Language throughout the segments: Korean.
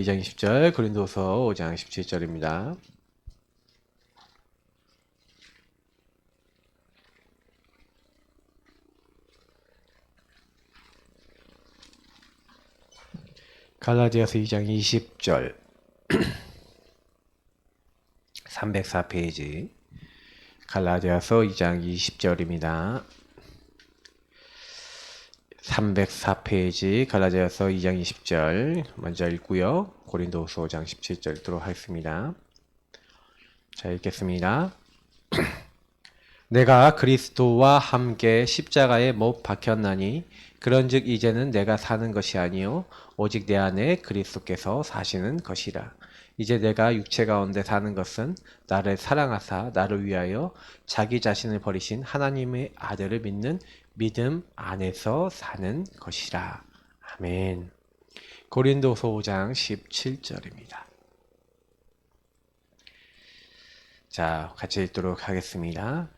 2장 20절, 고린도서 5장 17절입니다. 갈라디아서 2장 20절 304페이지 갈라디아서 2장 20절입니다. 304페이지 갈라디아서 2장 20절 먼저 읽고요. 고린도서 5장 17절 읽도록 하겠습니다. 자, 읽겠습니다. 내가 그리스도와 함께 십자가에 못 박혔나니 그런즉 이제는 내가 사는 것이 아니요 오직 내 안에 그리스도께서 사시는 것이라. 이제 내가 육체 가운데 사는 것은 나를 사랑하사 나를 위하여 자기 자신을 버리신 하나님의 아들을 믿는 믿음 안에서 사는 것이라. 아멘. 고린도서 5장 17절입니다. 자, 같이 읽도록 하겠습니다.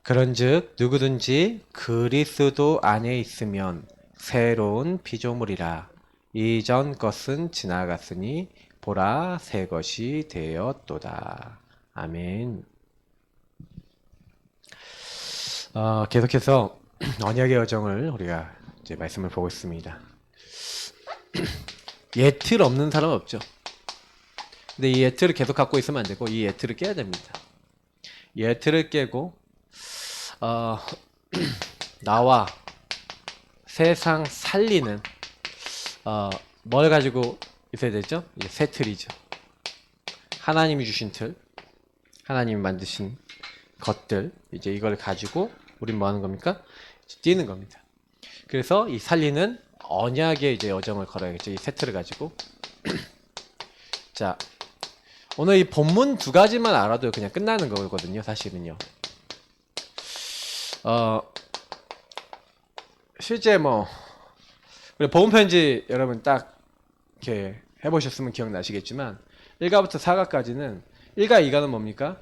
그런즉 누구든지 그리스도 안에 있으면 새로운 피조물이라. 이전 것은 지나갔으니 보라 새 것이 되었도다. 아멘. 계속해서 언약의 여정을 우리가 이제 말씀을 보고 있습니다. 예틀 없는 사람 없죠. 근데 이 예틀을 계속 갖고 있으면 안 되고 이 예틀을 깨야 됩니다. 예틀을 깨고 나와 세상 살리는 뭘 가지고 있어야 되죠? 새 틀이죠. 하나님이 주신 틀, 하나님이 만드신 것들, 이제 이걸 가지고 우린 뭐 하는 겁니까? 뛰는 겁니다. 그래서 이 살리는 언약의 이제 여정을 걸어야겠죠. 이 새 틀을 가지고. 자, 오늘 이 본문 두 가지만 알아도 그냥 끝나는 거거든요, 사실은요. 실제 우리 복음 편지 여러분 딱 이렇게 해보셨으면 기억나시겠지만 1가부터 4가까지는 1가 2가는 뭡니까?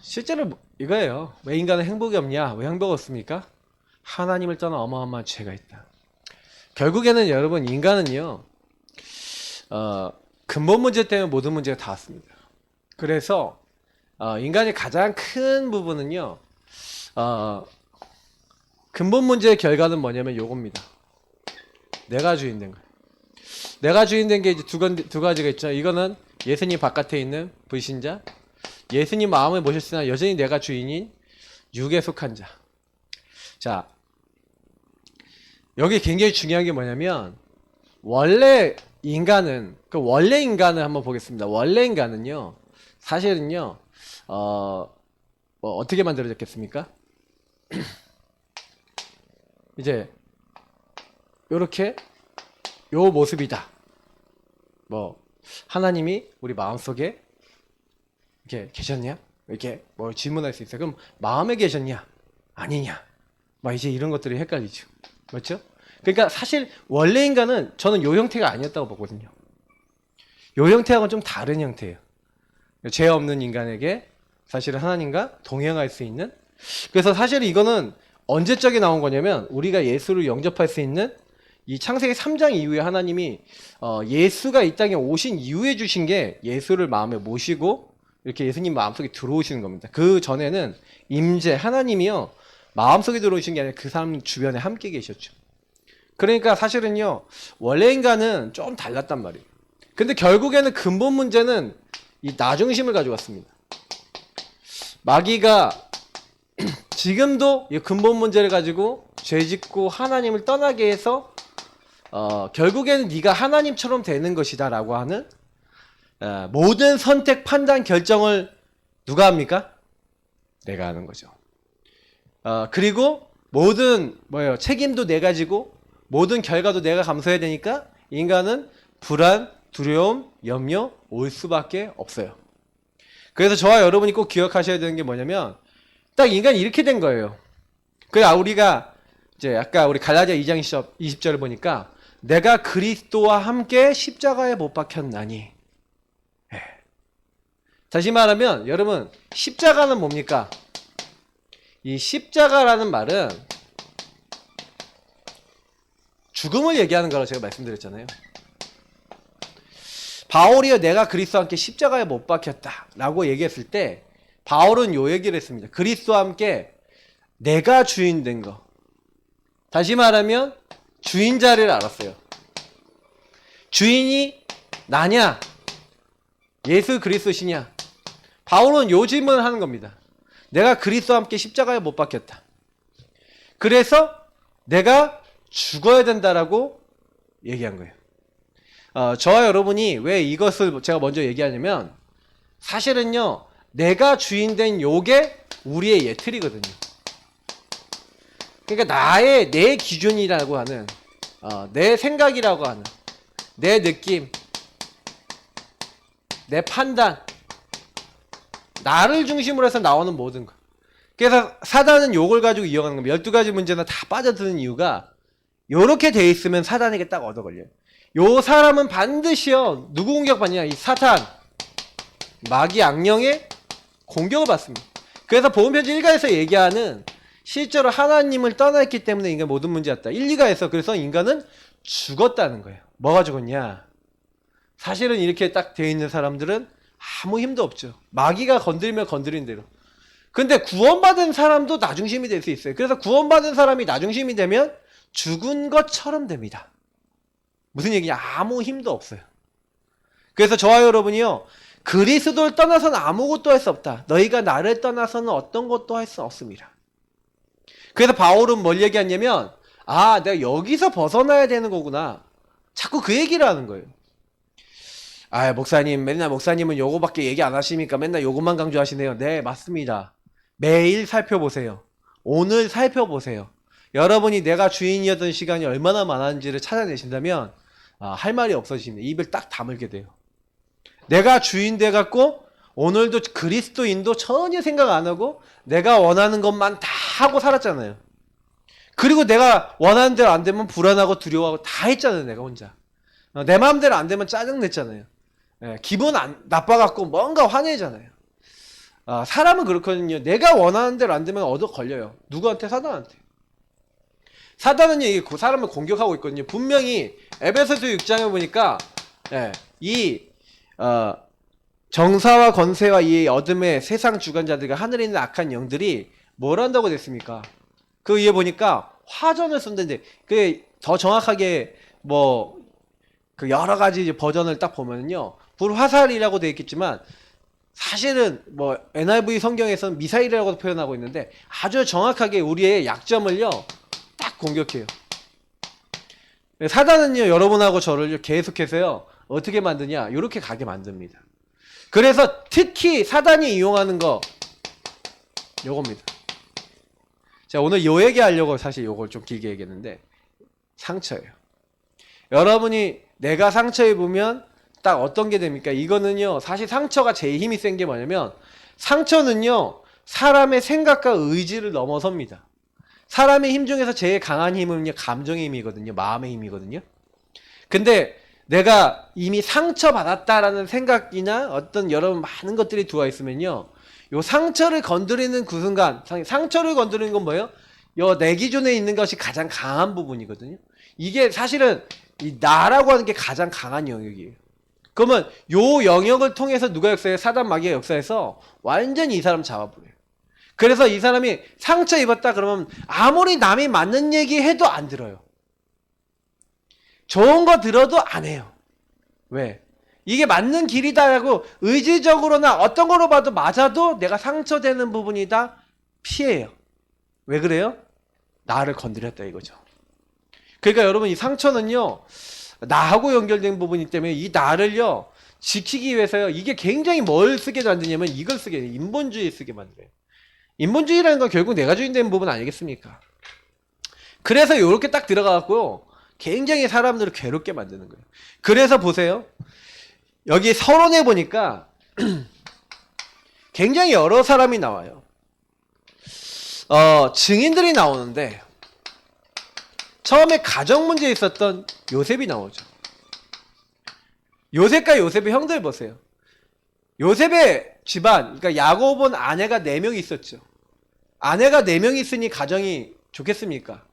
실제로 이거예요. 왜 인간은 행복이 없냐? 왜 행복 없습니까? 하나님을 떠나 어마어마한 죄가 있다. 결국에는 여러분 인간은요 근본 문제 때문에 모든 문제가 다 왔습니다. 그래서 인간의 가장 큰 부분은요 근본 문제의 결과는 뭐냐면 요겁니다. 내가 주인 된 거예요. 내가 주인 된 게 이제 두 가지가 있죠. 이거는 예수님 바깥에 있는 불신자, 예수님 마음을 모셨으나 여전히 내가 주인인 육에 속한 자. 자, 여기 굉장히 중요한 게 뭐냐면 원래 인간을 한번 보겠습니다. 원래 인간은요 사실은요 어떻게 만들어졌겠습니까? 이제 요렇게 요 모습이다. 하나님이 우리 마음속에 이렇게 계셨냐? 이렇게 질문할 수 있어요. 그럼 마음에 계셨냐? 아니냐? 이제 이런 것들이 헷갈리죠. 맞죠? 그러니까 사실 원래 인간은 저는 요 형태가 아니었다고 보거든요. 요 형태하고는 좀 다른 형태예요. 죄 없는 인간에게 사실은 하나님과 동행할 수 있는. 그래서 사실 이거는 언제적에 나온 거냐면 우리가 예수를 영접할 수 있는 이 창세기 3장 이후에 하나님이 예수가 이 땅에 오신 이후에 주신 게 예수를 마음에 모시고 이렇게 예수님 마음속에 들어오시는 겁니다. 그 전에는 하나님이요 마음속에 들어오신 게 아니라 그 사람 주변에 함께 계셨죠. 그러니까 사실은요 원래 인간은 좀 달랐단 말이에요. 근데 결국에는 근본 문제는 이 나중심을 가져왔습니다. 마귀가 지금도 이 근본 문제를 가지고 죄짓고 하나님을 떠나게 해서 결국에는 네가 하나님처럼 되는 것이다 라고 하는 모든 선택, 판단, 결정을 누가 합니까? 내가 하는 거죠. 그리고 모든 책임도 내가 지고 모든 결과도 내가 감수해야 되니까 인간은 불안, 두려움, 염려 올 수밖에 없어요. 그래서 저와 여러분이 꼭 기억하셔야 되는 게 뭐냐면 딱 인간이 이렇게 된 거예요. 그래서 우리가 이제 아까 우리 갈라디아 2장 20절을 보니까 내가 그리스도와 함께 십자가에 못 박혔나니. 다시 말하면 여러분 십자가는 뭡니까? 이 십자가라는 말은 죽음을 얘기하는 거라고 제가 말씀드렸잖아요. 바울이여 내가 그리스도와 함께 십자가에 못 박혔다 라고 얘기했을 때 바울은 요 얘기를 했습니다. 그리스도와 함께 내가 주인 된 거. 다시 말하면 주인 자리를 알았어요. 주인이 나냐? 예수 그리스도시냐? 바울은 요 질문을 하는 겁니다. 내가 그리스도와 함께 십자가에 못 박혔다. 그래서 내가 죽어야 된다라고 얘기한 거예요. 저와 여러분이 왜 이것을 제가 먼저 얘기하냐면 사실은요, 내가 주인 된 요게 우리의 예틀이거든요. 그러니까 내 기준이라고 하는, 내 생각이라고 하는, 내 느낌, 내 판단, 나를 중심으로 해서 나오는 모든 것. 그래서 사단은 요걸 가지고 이용하는 겁니다. 12가지 문제나 다 빠져드는 이유가 요렇게 돼 있으면 사단에게 딱 얻어 걸려요. 요 사람은 반드시요, 누구 공격받냐? 이 사탄, 마귀 악령의 공격을 받습니다. 그래서 보험편지 1가에서 얘기하는 실제로 하나님을 떠나있기 때문에 인간 모든 문제였다. 1, 2가에서 그래서 인간은 죽었다는 거예요. 뭐가 죽었냐? 사실은 이렇게 딱 되어 있는 사람들은 아무 힘도 없죠. 마귀가 건드리면 건드린 대로. 근데 구원받은 사람도 나중심이 될 수 있어요. 그래서 구원받은 사람이 나중심이 되면 죽은 것처럼 됩니다. 무슨 얘기냐? 아무 힘도 없어요. 그래서 저와 여러분이요, 그리스도를 떠나서는 아무것도 할 수 없다. 너희가 나를 떠나서는 어떤 것도 할 수 없습니다. 그래서 바울은 뭘 얘기하냐면, 내가 여기서 벗어나야 되는 거구나. 자꾸 그 얘기를 하는 거예요. 목사님, 맨날 목사님은 요거밖에 얘기 안 하십니까? 맨날 요것만 강조하시네요. 네, 맞습니다. 매일 살펴보세요. 오늘 살펴보세요. 여러분이 내가 주인이었던 시간이 얼마나 많았는지를 찾아내신다면 할 말이 없어지십니다. 입을 딱 다물게 돼요. 내가 주인 돼갖고 오늘도 그리스도인도 전혀 생각 안 하고 내가 원하는 것만 다 하고 살았잖아요. 그리고 내가 원하는 대로 안 되면 불안하고 두려워하고 다 했잖아요. 내가 혼자. 내 마음대로 안 되면 짜증냈잖아요. 기분 나빠갖고 뭔가 화내잖아요. 사람은 그렇거든요. 내가 원하는 대로 안 되면 얻어 걸려요. 누구한테? 사단한테. 사단은요, 이게 그 사람을 공격하고 있거든요. 분명히 에베소서 6장에 보니까 정사와 권세와 이 어둠의 세상 주관자들과 하늘에 있는 악한 영들이 뭘 한다고 됐습니까? 그 위에 보니까 화전을 쏜다는데, 그게 더 정확하게 그 여러 가지 버전을 딱 보면요, 불화살이라고 되어 있겠지만 사실은 NIV 성경에서는 미사일이라고 표현하고 있는데 아주 정확하게 우리의 약점을요 딱 공격해요. 사단은요, 여러분하고 저를 계속해서요 어떻게 만드냐, 이렇게 가게 만듭니다. 그래서 특히 사단이 이용하는 거 요겁니다. 자, 오늘 요 얘기하려고 사실 요걸 좀 길게 얘기했는데, 상처예요. 여러분이 내가 상처 입으면 딱 어떤 게 됩니까? 이거는요, 사실 상처가 제일 힘이 센 게 뭐냐면, 상처는요 사람의 생각과 의지를 넘어섭니다. 사람의 힘 중에서 제일 강한 힘은요 감정의 힘이거든요. 마음의 힘이거든요. 근데 내가 이미 상처받았다라는 생각이나 어떤 여러 많은 것들이 들어와 있으면요, 요 상처를 건드리는 그 순간, 상처를 건드리는 건 뭐예요? 내 기준에 있는 것이 가장 강한 부분이거든요. 이게 사실은 이 나라고 하는 게 가장 강한 영역이에요. 그러면 요 영역을 통해서 누가 역사해요? 사단 마귀의 역사에서 완전히 이 사람 잡아버려요. 그래서 이 사람이 상처 입었다 그러면 아무리 남이 맞는 얘기 해도 안 들어요. 좋은 거 들어도 안 해요. 왜? 이게 맞는 길이다라고 의지적으로나 어떤 거로 봐도 맞아도 내가 상처되는 부분이다 피해요. 왜 그래요? 나를 건드렸다 이거죠. 그러니까 여러분, 이 상처는요 나하고 연결된 부분이기 때문에 이 나를요 지키기 위해서요, 이게 굉장히 뭘 쓰게 만드냐면 이걸 쓰게 해요. 인본주의 쓰게 만들어요. 인본주의라는 건 결국 내가 주인 되는 부분 아니겠습니까? 그래서 이렇게 딱 들어가갖고요 굉장히 사람들을 괴롭게 만드는 거예요. 그래서 보세요, 여기 서론에 보니까 굉장히 여러 사람이 나와요. 증인들이 나오는데 처음에 가정 문제에 있었던 요셉이 나오죠. 요셉과 요셉의 형들 보세요. 요셉의 집안, 그러니까 야곱은 아내가 4명이 있었죠. 아내가 4명이 있으니 가정이 좋겠습니까?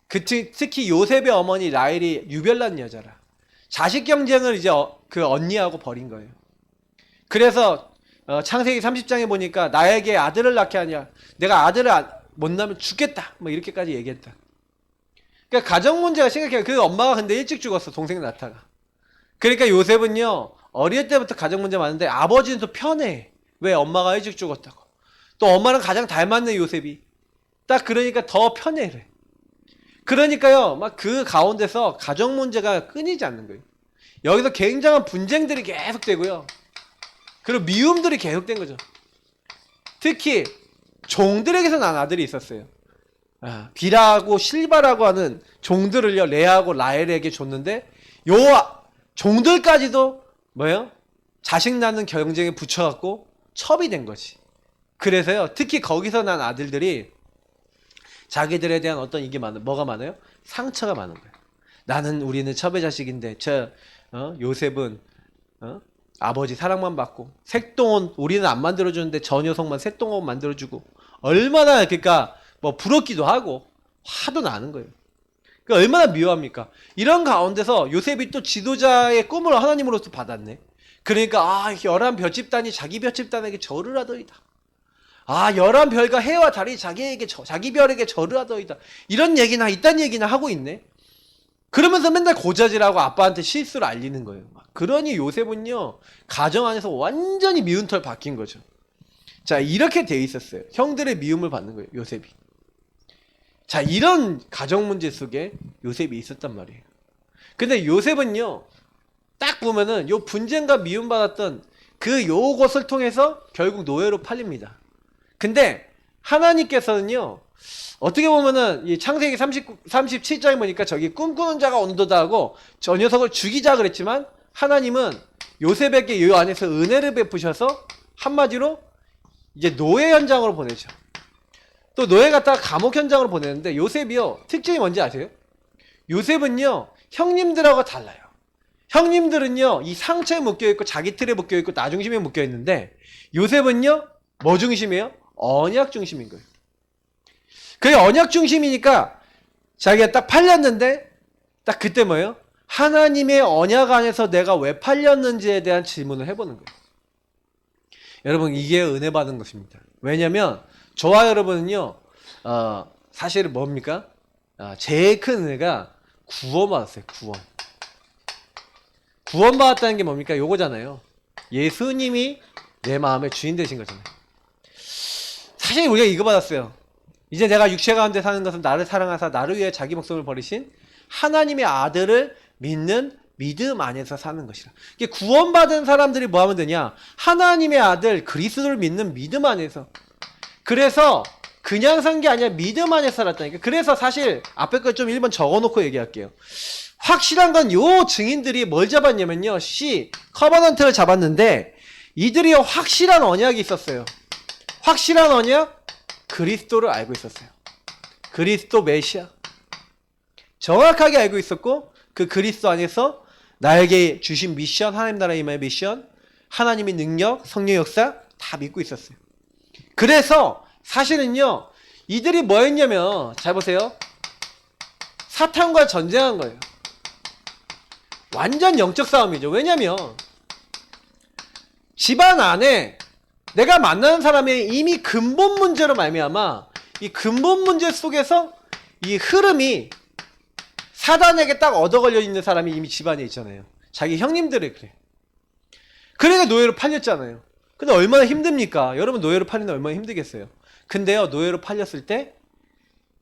특히 요셉의 어머니 라헬이 유별난 여자라. 자식 경쟁을 이제 그 언니하고 버린 거예요. 그래서 창세기 30장에 보니까 나에게 아들을 낳게 하냐, 내가 아들을 못 낳으면 죽겠다, 뭐 이렇게까지 얘기했다. 그러니까 가정 문제가 심각해요. 그 엄마가 근데 일찍 죽었어, 동생 나타가. 그러니까 요셉은요 어릴 때부터 가정 문제 많은데 아버지는 또 편해. 왜? 엄마가 일찍 죽었다고. 또 엄마랑 가장 닮았네 요셉이. 딱 그러니까 더 편해. 그래. 그러니까요 막 그 가운데서 가정 문제가 끊이지 않는 거예요. 여기서 굉장한 분쟁들이 계속되고요, 그리고 미움들이 계속된 거죠. 특히 종들에게서 난 아들이 있었어요. 비라하고 실바라고 하는 종들을요 레아하고 라헬에게 줬는데, 요 종들까지도 뭐예요? 자식 낳는 경쟁에 붙여갖고 첩이 된 거지. 그래서요 특히 거기서 난 아들들이 자기들에 대한 어떤 이게 뭐가 많아요? 상처가 많은 거예요. 우리는 첩의 자식인데 요셉은 아버지 사랑만 받고, 색동옷 우리는 안 만들어주는데 저 녀석만 색동옷 만들어주고, 얼마나 그러니까 뭐 부럽기도 하고 화도 나는 거예요. 그러니까 얼마나 미워합니까? 이런 가운데서 요셉이 또 지도자의 꿈을 하나님으로서 받았네. 그러니까 11별 집단이 자기 별 집단에게 절을 하더이다. 11별과 해와 달이 자기 별에게 절을 하더이다. 이런 얘기나 이딴 얘기나 하고 있네. 그러면서 맨날 고자질하고 아빠한테 실수를 알리는 거예요. 그러니 요셉은요 가정 안에서 완전히 미운 털 박힌 거죠. 자, 이렇게 돼 있었어요. 형들의 미움을 받는 거예요, 요셉이. 자, 이런 가정 문제 속에 요셉이 있었단 말이에요. 근데 요셉은요 딱 보면은 요 분쟁과 미움받았던 요것을 통해서 결국 노예로 팔립니다. 근데 하나님께서는요 어떻게 보면은 이 창세기 37장에 보니까 저기 꿈꾸는 자가 온도다 하고 저 녀석을 죽이자 그랬지만, 하나님은 요셉에게 이 안에서 은혜를 베푸셔서 한마디로 이제 노예 현장으로 보내죠. 또 노예 갔다가 감옥 현장으로 보내는데, 요셉이요 특징이 뭔지 아세요? 요셉은요 형님들하고 달라요. 형님들은요 이 상처에 묶여있고 자기 틀에 묶여있고 나 중심에 묶여있는데, 요셉은요 뭐 중심이에요? 언약 중심인 거예요. 그게 언약 중심이니까 자기가 딱 팔렸는데 딱 그때 뭐예요? 하나님의 언약 안에서 내가 왜 팔렸는지에 대한 질문을 해보는 거예요. 여러분, 이게 은혜 받은 것입니다. 왜냐면 저와 여러분은요 사실은 뭡니까? 제일 큰 은혜가 구원받았어요. 구원받았다는 게 뭡니까? 요거잖아요. 예수님이 내 마음의 주인 되신 거잖아요. 사실 우리가 이거 받았어요. 이제 내가 육체 가운데 사는 것은 나를 사랑하사 나를 위해 자기 목숨을 버리신 하나님의 아들을 믿는 믿음 안에서 사는 것이라. 이게 구원받은 사람들이 뭐 하면 되냐? 하나님의 아들 그리스도를 믿는 믿음 안에서. 그래서 그냥 산 게 아니라 믿음 안에서 살았다니까. 그래서 사실 앞에 거 좀 1번 적어놓고 얘기할게요. 확실한 건 요 증인들이 뭘 잡았냐면요, 커버넌트를 잡았는데 이들이 확실한 언약이 있었어요. 확실한 언약? 그리스도를 알고 있었어요. 그리스도 메시아 정확하게 알고 있었고, 그 그리스도 안에서 나에게 주신 미션, 하나님 나라 임하의 미션, 하나님의 능력, 성령 역사 다 믿고 있었어요. 그래서 사실은요 이들이 뭐 했냐면, 잘 보세요, 사탄과 전쟁한 거예요. 완전 영적 싸움이죠. 왜냐면 집안 안에 내가 만나는 사람의 이미 근본 문제로 말미암아 이 근본 문제 속에서 이 흐름이 사단에게 딱 얻어 걸려 있는 사람이 이미 집안에 있잖아요. 자기 형님들이 그래. 그러니까 노예로 팔렸잖아요. 근데 얼마나 힘듭니까? 여러분, 노예로 팔리는 얼마나 힘들겠어요. 근데요 노예로 팔렸을 때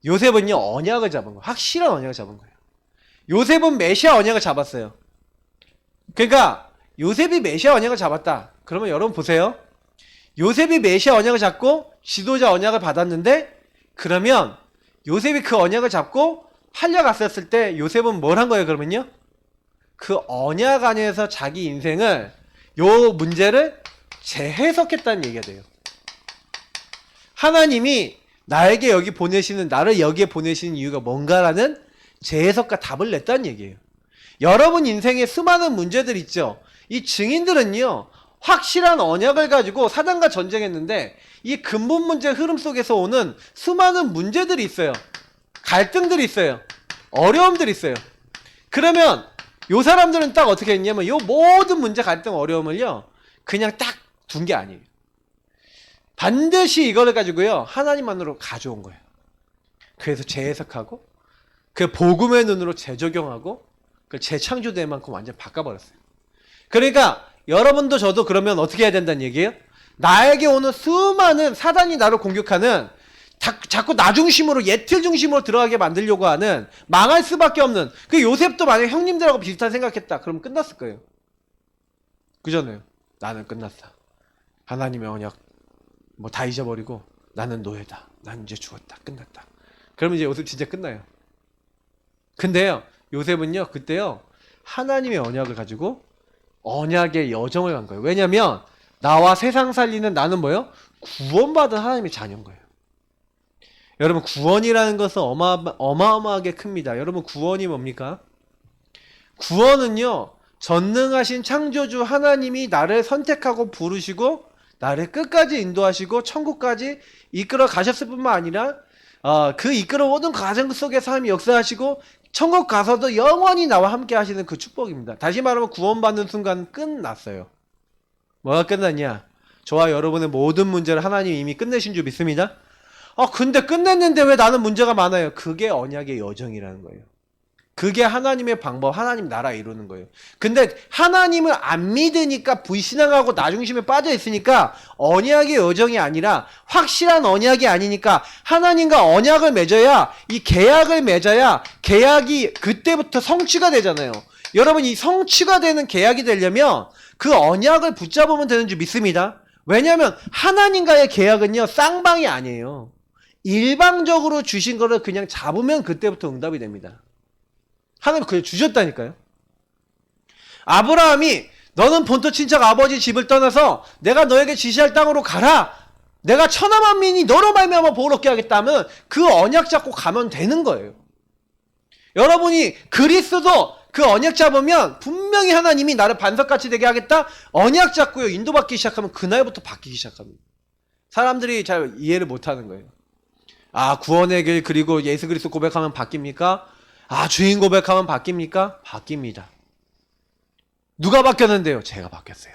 요셉은요 언약을 잡은 거예요. 확실한 언약을 잡은 거예요. 요셉은 메시아 언약을 잡았어요. 그러니까 요셉이 메시아 언약을 잡았다. 그러면 여러분 보세요. 요셉이 메시아 언약을 잡고 지도자 언약을 받았는데, 그러면 요셉이 그 언약을 잡고 팔려갔었을 때 요셉은 뭘 한 거예요? 그러면요 그 언약 안에서 자기 인생을, 요 문제를 재해석했다는 얘기가 돼요. 하나님이 나를 여기에 보내시는 이유가 뭔가라는 재해석과 답을 냈다는 얘기예요. 여러분 인생에 수많은 문제들 있죠. 이 증인들은요 확실한 언약을 가지고 사단과 전쟁했는데, 이 근본 문제 흐름 속에서 오는 수많은 문제들이 있어요. 갈등들이 있어요. 어려움들이 있어요. 그러면 요 사람들은 딱 어떻게 했냐면 요 모든 문제, 갈등, 어려움을요 그냥 딱 둔 게 아니에요. 반드시 이거를 가지고요 하나님만으로 가져온 거예요. 그래서 재해석하고 그 복음의 눈으로 재적용하고 그 재창조될 만큼 완전 바꿔버렸어요. 그러니까 여러분도 저도 그러면 어떻게 해야 된다는 얘기예요? 나에게 오는 수많은 사단이 나를 공격하는 자꾸 나 중심으로, 예틀 중심으로 들어가게 만들려고 하는, 망할 수밖에 없는, 그 요셉도 만약에 형님들하고 비슷한 생각했다 그러면 끝났을 거예요. 그잖아요. 나는 끝났다. 하나님의 언약 뭐 다 잊어버리고 나는 노예다. 난 이제 죽었다. 끝났다. 그러면 이제 요셉 진짜 끝나요. 근데요 요셉은요 그때요 하나님의 언약을 가지고 언약의 여정을 간 거예요. 왜냐면 나와 세상 살리는 나는 뭐예요? 구원받은 하나님의 자녀인 거예요. 여러분 구원이라는 것은 어마어마하게 큽니다. 여러분 구원이 뭡니까? 구원은요 전능하신 창조주 하나님이 나를 선택하고 부르시고 나를 끝까지 인도하시고 천국까지 이끌어 가셨을 뿐만 아니라 그 이끌어 오는 과정 속에서 하나님이 역사하시고 천국 가서도 영원히 나와 함께 하시는 그 축복입니다. 다시 말하면 구원받는 순간 끝났어요. 뭐가 끝났냐? 저와 여러분의 모든 문제를 하나님이 이미 끝내신 줄 믿습니다. 근데 끝냈는데 왜 나는 문제가 많아요? 그게 언약의 여정이라는 거예요. 그게 하나님의 방법, 하나님 나라 이루는 거예요. 근데 하나님을 안 믿으니까 불신앙하고 나 중심에 빠져 있으니까 언약의 여정이 아니라 확실한 언약이 아니니까 하나님과 언약을 맺어야, 이 계약을 맺어야 계약이 그때부터 성취가 되잖아요. 여러분 이 성취가 되는 계약이 되려면 그 언약을 붙잡으면 되는 줄 믿습니다. 왜냐하면 하나님과의 계약은요 쌍방이 아니에요. 일방적으로 주신 거를 그냥 잡으면 그때부터 응답이 됩니다. 하나님 그냥 주셨다니까요. 아브라함이 너는 본토 친척 아버지 집을 떠나서 내가 너에게 지시할 땅으로 가라. 내가 천하 만민이 너로 말미암아 복을 얻게 하겠다면 그 언약 잡고 가면 되는 거예요. 여러분이 그리스도 그 언약 잡으면 분명히 하나님이 나를 반석같이 되게 하겠다. 언약 잡고요 인도받기 시작하면 그날부터 바뀌기 시작합니다. 사람들이 잘 이해를 못하는 거예요. 구원의 길 그리고 예수 그리스도 고백하면 바뀝니까? 주인 고백하면 바뀝니까? 바뀝니다. 누가 바뀌었는데요? 제가 바뀌었어요.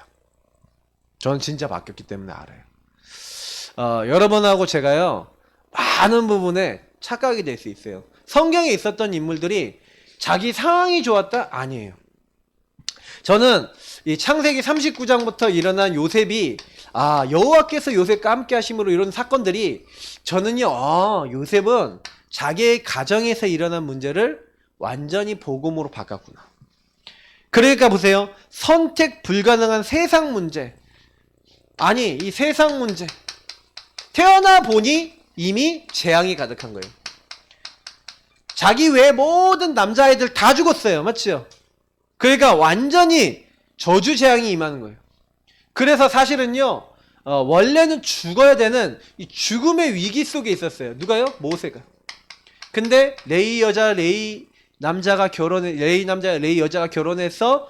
저는 진짜 바뀌었기 때문에 알아요. 여러분하고 제가요 많은 부분에 착각이 될 수 있어요. 성경에 있었던 인물들이 자기 상황이 좋았다? 아니에요. 저는 이 창세기 39장부터 일어난 요셉이 여호와께서 요셉과 함께 하심으로 이런 사건들이 저는요 요셉은 자기의 가정에서 일어난 문제를 완전히 복음으로 바꿨구나. 그러니까 보세요. 선택 불가능한 세상 문제. 이 세상 문제. 태어나 보니 이미 재앙이 가득한 거예요. 자기 외에 모든 남자아이들 다 죽었어요. 맞죠? 그러니까 완전히 저주 재앙이 임하는 거예요. 그래서 사실은요 원래는 죽어야 되는 이 죽음의 위기 속에 있었어요. 누가요? 모세가. 근데 레이 남자 레이 여자가 결혼해서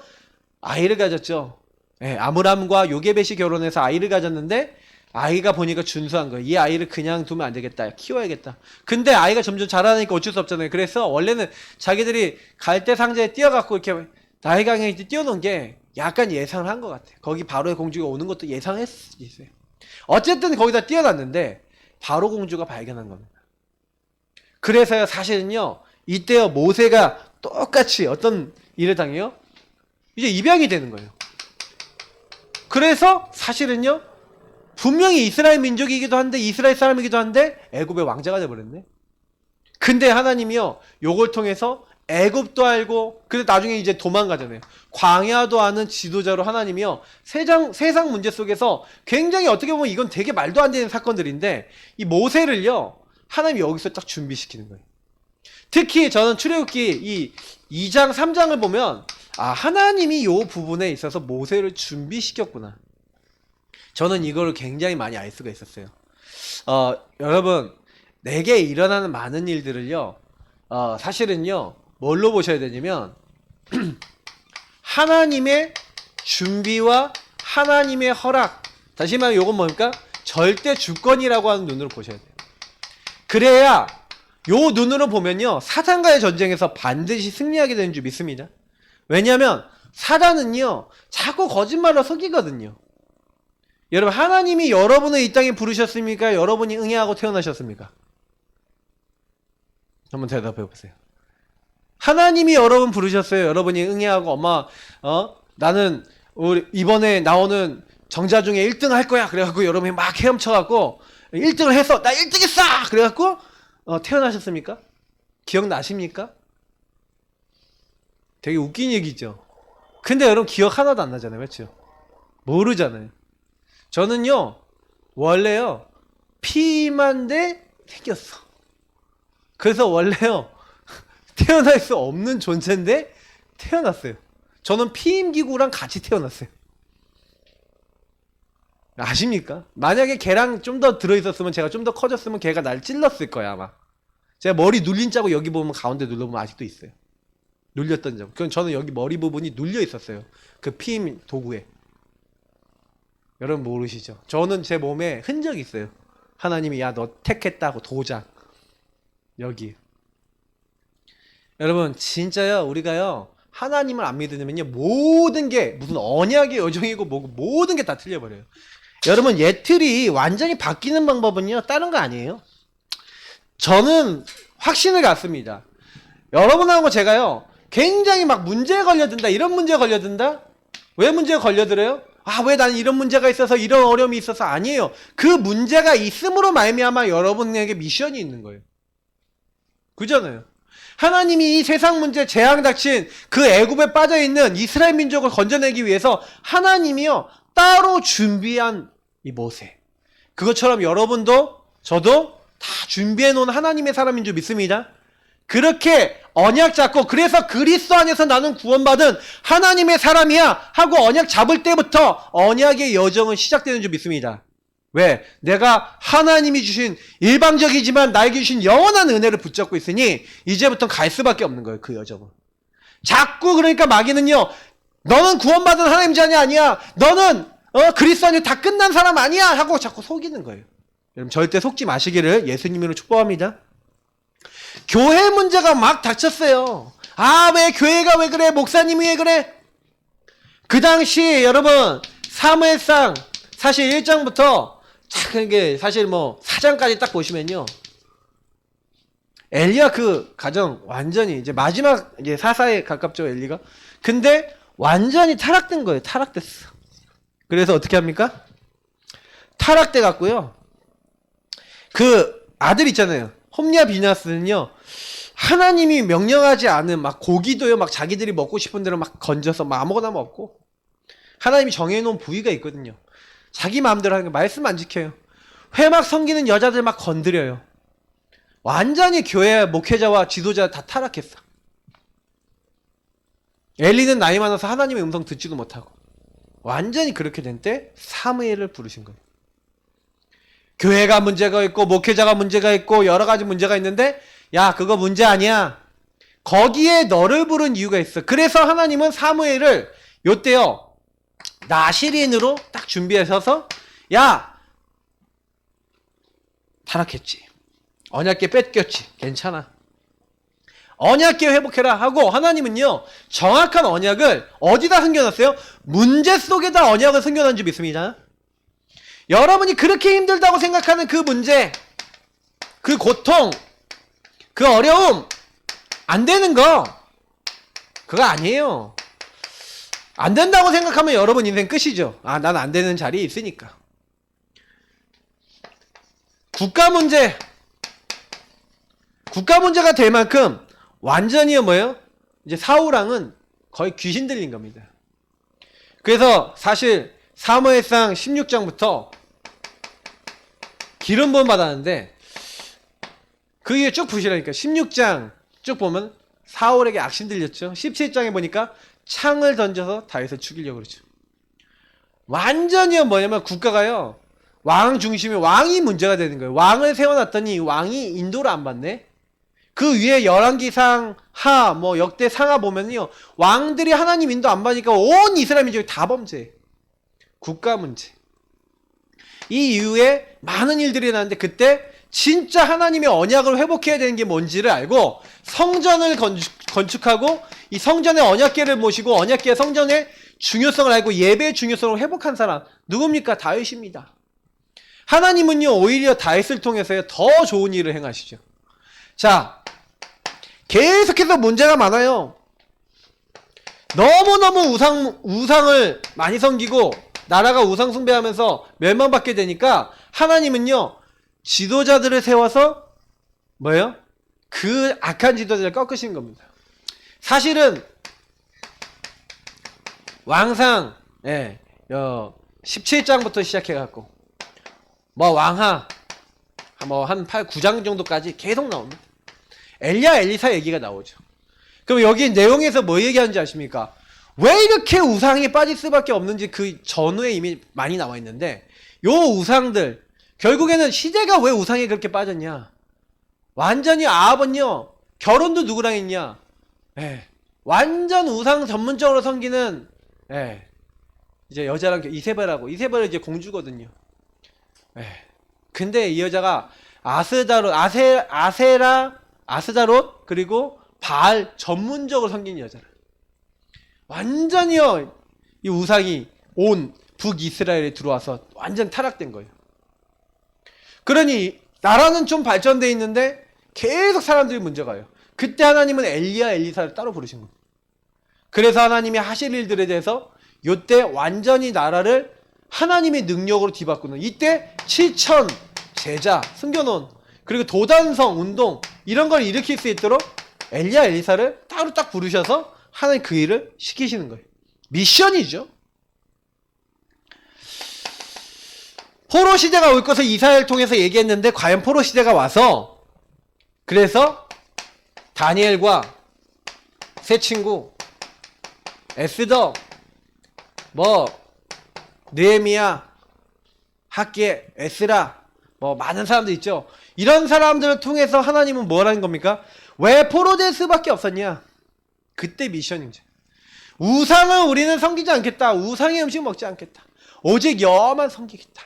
아이를 가졌죠. 아므람과 요게벳이 결혼해서 아이를 가졌는데 아이가 보니까 준수한 거예요. 이 아이를 그냥 두면 안 되겠다. 키워야겠다. 근데 아이가 점점 자라니까 어쩔 수 없잖아요. 그래서 원래는 자기들이 갈대 상자에 띄어갖고 이렇게 나일강에 띄워놓은 게 약간 예상을 한 것 같아요. 거기 바로의 공주가 오는 것도 예상했을 수 있어요. 어쨌든 거기다 띄워놨는데 바로 공주가 발견한 겁니다. 그래서요 사실은요 이때요 모세가 똑같이 어떤 일을 당해요? 이제 입양이 되는 거예요. 그래서 사실은요 분명히 이스라엘 민족이기도 한데 이스라엘 사람이기도 한데 애굽의 왕자가 돼버렸네. 근데 하나님이요 요걸 통해서 애굽도 알고 근데 나중에 이제 도망가잖아요. 광야도 아는 지도자로 하나님이요 세상 문제 속에서 굉장히 어떻게 보면 이건 되게 말도 안 되는 사건들인데 이 모세를요 하나님이 여기서 딱 준비시키는 거예요. 특히 저는 출애굽기 이 2장 3장을 보면 하나님이 이 부분에 있어서 모세를 준비시켰구나. 저는 이걸 굉장히 많이 알 수가 있었어요. 여러분 내게 일어나는 많은 일들을요 사실은요 뭘로 보셔야 되냐면 하나님의 준비와 하나님의 허락, 다시 말하면 이건 뭡니까? 절대 주권이라고 하는 눈으로 보셔야 돼요. 그래야 요 눈으로 보면요 사탄과의 전쟁에서 반드시 승리하게 되는 줄 믿습니다. 왜냐하면 사단은요 자꾸 거짓말로 속이거든요. 여러분, 하나님이 여러분을 이 땅에 부르셨습니까? 여러분이 응애하고 태어나셨습니까? 한번 대답해 보세요. 하나님이 여러분 부르셨어요? 여러분이 응애하고 엄마 나는 우리 이번에 나오는 정자 중에 1등 할 거야. 그래갖고 여러분이 막 헤엄쳐갖고 1등을 했어. 나 1등 했어! 그래갖고 태어나셨습니까? 기억나십니까? 되게 웃긴 얘기죠. 근데 여러분 기억 하나도 안 나잖아요. 그렇죠? 모르잖아요. 저는요 원래요 피임한데 생겼어. 그래서 원래요 태어날 수 없는 존재인데 태어났어요. 저는 피임기구랑 같이 태어났어요. 아십니까? 만약에 걔랑 좀 더 들어있었으면, 제가 좀 더 커졌으면 걔가 날 찔렀을 거야 아마. 제가 머리 눌린 자국 여기 보면, 가운데 눌러보면 아직도 있어요. 눌렸던 자국. 그건 저는 여기 머리 부분이 눌려 있었어요. 그 피임 도구에. 여러분 모르시죠? 저는 제 몸에 흔적이 있어요. 하나님이 야 너 택했다고 도장 여기. 여러분 진짜요 우리가요 하나님을 안 믿으면요 모든 게 무슨 언약의 여정이고 뭐고 모든 게 다 틀려버려요. 여러분 예틀이 완전히 바뀌는 방법은요 다른 거 아니에요. 저는 확신을 갖습니다. 여러분하고 제가요 굉장히 막 문제에 걸려든다, 이런 문제에 걸려든다. 왜 문제에 걸려들어요? 왜 나는 이런 문제가 있어서, 이런 어려움이 있어서. 아니에요. 그 문제가 있음으로 말미암아 여러분에게 미션이 있는 거예요. 그잖아요. 하나님이 이 세상 문제 재앙 닥친 그 애굽에 빠져있는 이스라엘 민족을 건져내기 위해서 하나님이요 따로 준비한 이 모세, 그것처럼 여러분도 저도 다 준비해 놓은 하나님의 사람인 줄 믿습니다. 그렇게 언약 잡고, 그래서 그리스도 안에서 나는 구원받은 하나님의 사람이야 하고 언약 잡을 때부터 언약의 여정은 시작되는 줄 믿습니다. 왜? 내가 하나님이 주신 일방적이지만 나에게 주신 영원한 은혜를 붙잡고 있으니 이제부터는 갈 수밖에 없는 거예요. 그 여정은. 자꾸 그러니까 마귀는요 너는 구원받은 하나님 자녀 아니야, 너는 그리스도 안에 다 끝난 사람 아니야 하고 자꾸 속이는 거예요. 여러분 절대 속지 마시기를 예수님으로 축복합니다. 교회 문제가 막 닥쳤어요. 왜 교회가 왜 그래, 목사님이 왜 그래. 그 당시 여러분 사무엘상 사실 1장부터 이게 사실 뭐 4장까지 딱 보시면요 엘리야 그 가정 완전히 이제 마지막 이제 사사에 가깝죠 엘리가. 근데 완전히 타락된 거예요. 타락됐어. 그래서 어떻게 합니까? 타락돼 갖고요 그 아들 있잖아요 홈리아 비나스는요 하나님이 명령하지 않은 막 고기도요 막 자기들이 먹고 싶은 대로 막 건져서 막 아무거나 먹고, 하나님이 정해놓은 부위가 있거든요. 자기 마음대로 하는 거, 말씀 안 지켜요. 회 막 섬기는 여자들 막 건드려요. 완전히 교회 목회자와 지도자 다 타락했어. 엘리는 나이 많아서 하나님의 음성 듣지도 못하고. 완전히 그렇게 된 때 사무엘을 부르신 거예요. 교회가 문제가 있고 목회자가 문제가 있고 여러 가지 문제가 있는데 야 그거 문제 아니야. 거기에 너를 부른 이유가 있어. 그래서 하나님은 사무엘을 요때요 나시린으로 딱 준비하셔서 야 타락했지, 언약궤 뺏겼지, 괜찮아, 언약궤 회복해라 하고, 하나님은요 정확한 언약을 어디다 숨겨놨어요? 문제 속에다 언약을 숨겨놓은 줄 믿습니다. 여러분이 그렇게 힘들다고 생각하는 그 문제, 그 고통, 그 어려움, 안 되는 거 그거 아니에요. 안 된다고 생각하면 여러분 인생 끝이죠. 난 안 되는 자리에 있으니까. 국가 문제가 될 만큼 완전히 뭐예요? 이제 사울왕은 거의 귀신 들린 겁니다. 그래서 사실 사무엘상 16장부터 기름 부음 받았는데 그 위에 쭉 보시라니까. 16장 쭉 보면 사울에게 악신 들렸죠. 17장에 보니까 창을 던져서 다윗을 죽이려고 그러죠. 완전히 뭐냐면 국가가요 왕 중심에 왕이 문제가 되는 거예요. 왕을 세워놨더니 왕이 인도를 안 받네. 그 위에 열왕기상 하 뭐 역대 상하 보면요 왕들이 하나님 인도 안 받으니까 온 이스라엘 민족이 다 범죄해. 국가 문제. 이 이후에 많은 일들이 나는데 그때 진짜 하나님의 언약을 회복해야 되는 게 뭔지를 알고 성전을 건축하고 이 성전의 언약궤를 모시고 언약궤 성전의 중요성을 알고 예배의 중요성을 회복한 사람 누굽니까? 다윗입니다. 하나님은요 오히려 다윗을 통해서 더 좋은 일을 행하시죠. 자, 계속해서 문제가 많아요. 너무너무 우상을 많이 섬기고 나라가 우상 숭배하면서 멸망받게 되니까 하나님은요 지도자들을 세워서 뭐예요? 그 악한 지도자를 꺾으신 겁니다. 사실은 왕상 17장부터 시작해갖고 뭐 왕하 한 8, 9장 정도까지 계속 나옵니다. 엘리야 엘리사 얘기가 나오죠. 그럼 여기 내용에서 뭐 얘기하는지 아십니까? 왜 이렇게 우상에 빠질 수밖에 없는지 그 전후에 이미 많이 나와 있는데 요 우상들 결국에는 시대가 왜 우상에 그렇게 빠졌냐? 완전히 아합은요 결혼도 누구랑 했냐? 완전 우상 전문적으로 섬기는 이제 여자랑 이세벨하고 이세벨은 이제 공주거든요. 근데 이 여자가 아스다롯 그리고 바알 전문적으로 섬기는 여자라. 완전히요 이 우상이 온 북이스라엘에 들어와서 완전 타락된 거예요. 그러니 나라는 좀 발전돼 있는데 계속 사람들이 문제가요. 그때 하나님은 엘리야 엘리사를 따로 부르신 겁니다. 그래서 하나님이 하실 일들에 대해서 이때 완전히 나라를 하나님의 능력으로 뒤바꾸는 이때 7천 제자 숨겨놓은 그리고 도단성 운동 이런 걸 일으킬 수 있도록 엘리야 엘리사를 따로 딱 부르셔서 하나님 그 일을 시키시는 거예요. 미션이죠. 포로 시대가 올 것을 이사야를 통해서 얘기했는데 과연 포로 시대가 와서 그래서 다니엘과 새 친구 에스더 느헤미야 학계 에스라 많은 사람들 있죠. 이런 사람들을 통해서 하나님은 뭘 하는 겁니까? 왜 포로될 수밖에 없었냐? 그때 미션이죠. 우상을 우리는 섬기지 않겠다. 우상의 음식 먹지 않겠다. 오직 여호와만 섬기겠다.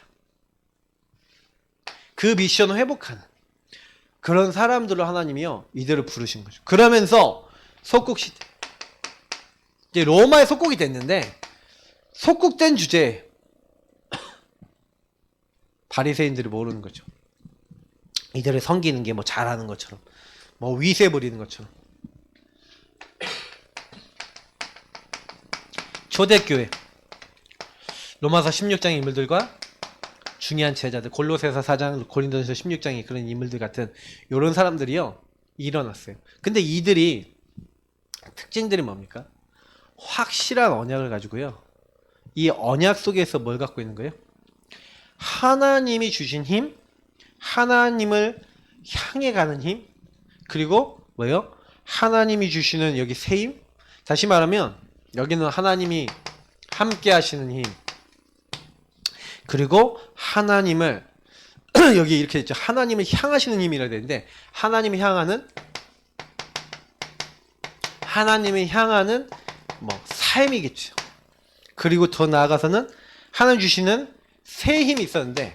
그 미션을 회복하는 그런 사람들을 하나님이요 이들을 부르신 거죠. 그러면서 속국시대 이제 로마에 속국이 됐는데 속국된 주제에 바리새인들이 모르는 거죠. 이들을 섬기는 게 잘하는 것처럼 위세 부리는 것처럼. 초대교회 로마서 16장의 인물들과 중요한 제자들 골로새서 4장 고린도전서 16장의 그런 인물들 같은 이런 사람들이요 일어났어요. 근데 이들이 특징들이 뭡니까? 확실한 언약을 가지고요 이 언약 속에서 뭘 갖고 있는 거예요? 하나님이 주신 힘, 하나님을 향해 가는 힘, 그리고 뭐예요? 하나님이 주시는 여기 새 힘. 다시 말하면 여기는 하나님이 함께 하시는 힘, 그리고 하나님을 여기 이렇게 있죠. 하나님을 향하시는 힘이라 되는데 하나님을 향하는 삶이겠죠. 그리고 더 나아가서는 하나님 주시는 새 힘이 있었는데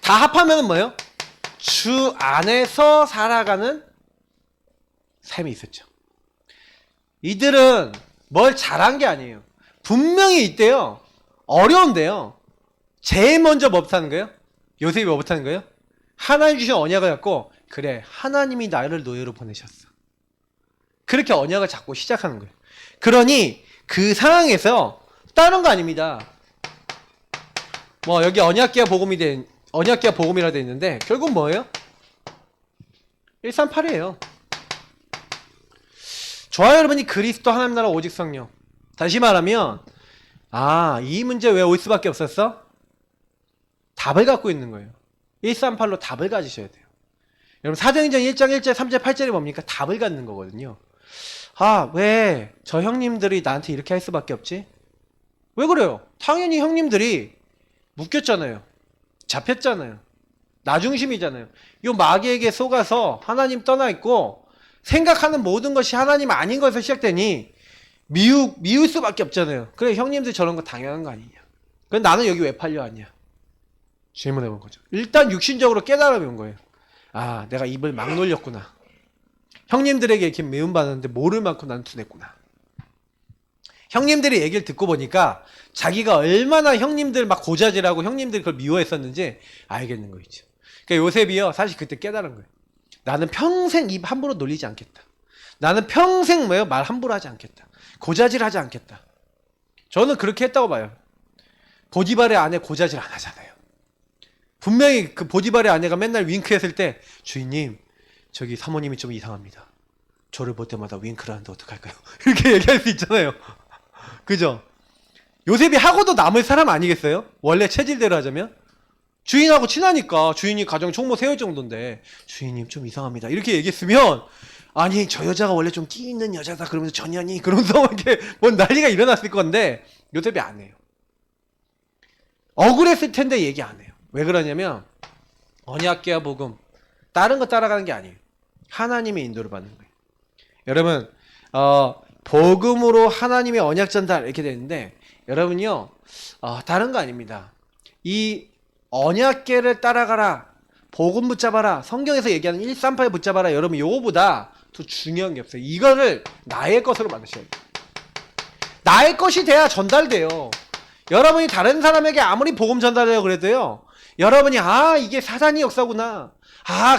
다 합하면 뭐예요? 주 안에서 살아가는 삶이 있었죠. 이들은 뭘 잘한 게 아니에요. 분명히 있대요. 어려운데요. 제일 먼저 뭐 못하는 거예요? 요셉이 뭐 못하는 거예요? 하나님 주신 언약을 갖고 그래 하나님이 나를 노예로 보내셨어. 그렇게 언약을 잡고 시작하는 거예요. 그러니 그 상황에서 다른 거 아닙니다. 여기 언약궤와 복음이라 돼 있는데 결국 뭐예요? 138이에요. 좋아요 여러분이 그리스도 하나님 나라 오직 성령. 다시 말하면 이 문제 왜 올 수밖에 없었어? 답을 갖고 있는 거예요. 138로 답을 가지셔야 돼요. 여러분 사도행전 1장 1절 3절 8절이 뭡니까? 답을 갖는 거거든요. 왜 저 형님들이 나한테 이렇게 할 수밖에 없지? 왜 그래요? 당연히 형님들이 묶였잖아요. 잡혔잖아요. 나중심이잖아요. 요 마귀에게 속아서 하나님 떠나 있고 생각하는 모든 것이 하나님 아닌 것에서 시작되니 미울 수밖에 없잖아요. 그래 형님들 저런 거 당연한 거 아니냐. 그럼 나는 여기 왜 팔려왔냐? 질문해 본 거죠. 일단 육신적으로 깨달아 본 거예요. 내가 입을 막 놀렸구나. 형님들에게 이렇게 미움받았는데 모를 만큼 난 둔했구나. 형님들의 얘기를 듣고 보니까 자기가 얼마나 형님들 막 고자질하고 형님들이 그걸 미워했었는지 알겠는 거 있죠. 그러니까 요셉이요, 사실 그때 깨달은 거예요. 나는 평생 입 함부로 놀리지 않겠다. 나는 평생 말 함부로 하지 않겠다. 고자질하지 않겠다. 저는 그렇게 했다고 봐요. 보디발의 아내 고자질 안 하잖아요. 분명히 그 보디발의 아내가 맨날 윙크했을 때 주인님, 저기 사모님이 좀 이상합니다. 저를 볼 때마다 윙크를 하는데 어떡할까요? 이렇게 얘기할 수 있잖아요. 그죠? 요셉이 하고도 남을 사람 아니겠어요? 원래 체질대로 하자면 주인하고 친하니까 주인이 가정 총무 세울 정도인데 주인님 좀 이상합니다 이렇게 얘기했으면 아니 저 여자가 원래 좀 끼 있는 여자다 그러면서 전현이 그러면서 이렇게 뭔 난리가 일어났을 건데 요셉이 안 해요. 억울했을 텐데 얘기 안 해요. 왜 그러냐면 언약궤와 복음 다른 거 따라가는 게 아니에요. 하나님의 인도를 받는 거예요. 여러분 복음으로 하나님의 언약 전달 이렇게 되는데 여러분요 다른 거 아닙니다. 이 언약궤를 따라가라, 복음 붙잡아라, 성경에서 얘기하는 138 붙잡아라, 여러분 요거보다 더 중요한 게 없어요. 이거를 나의 것으로 만드셔야 돼요. 나의 것이 돼야 전달돼요. 여러분이 다른 사람에게 아무리 복음 전달하려고 그래도요, 여러분이 이게 사단의 역사구나,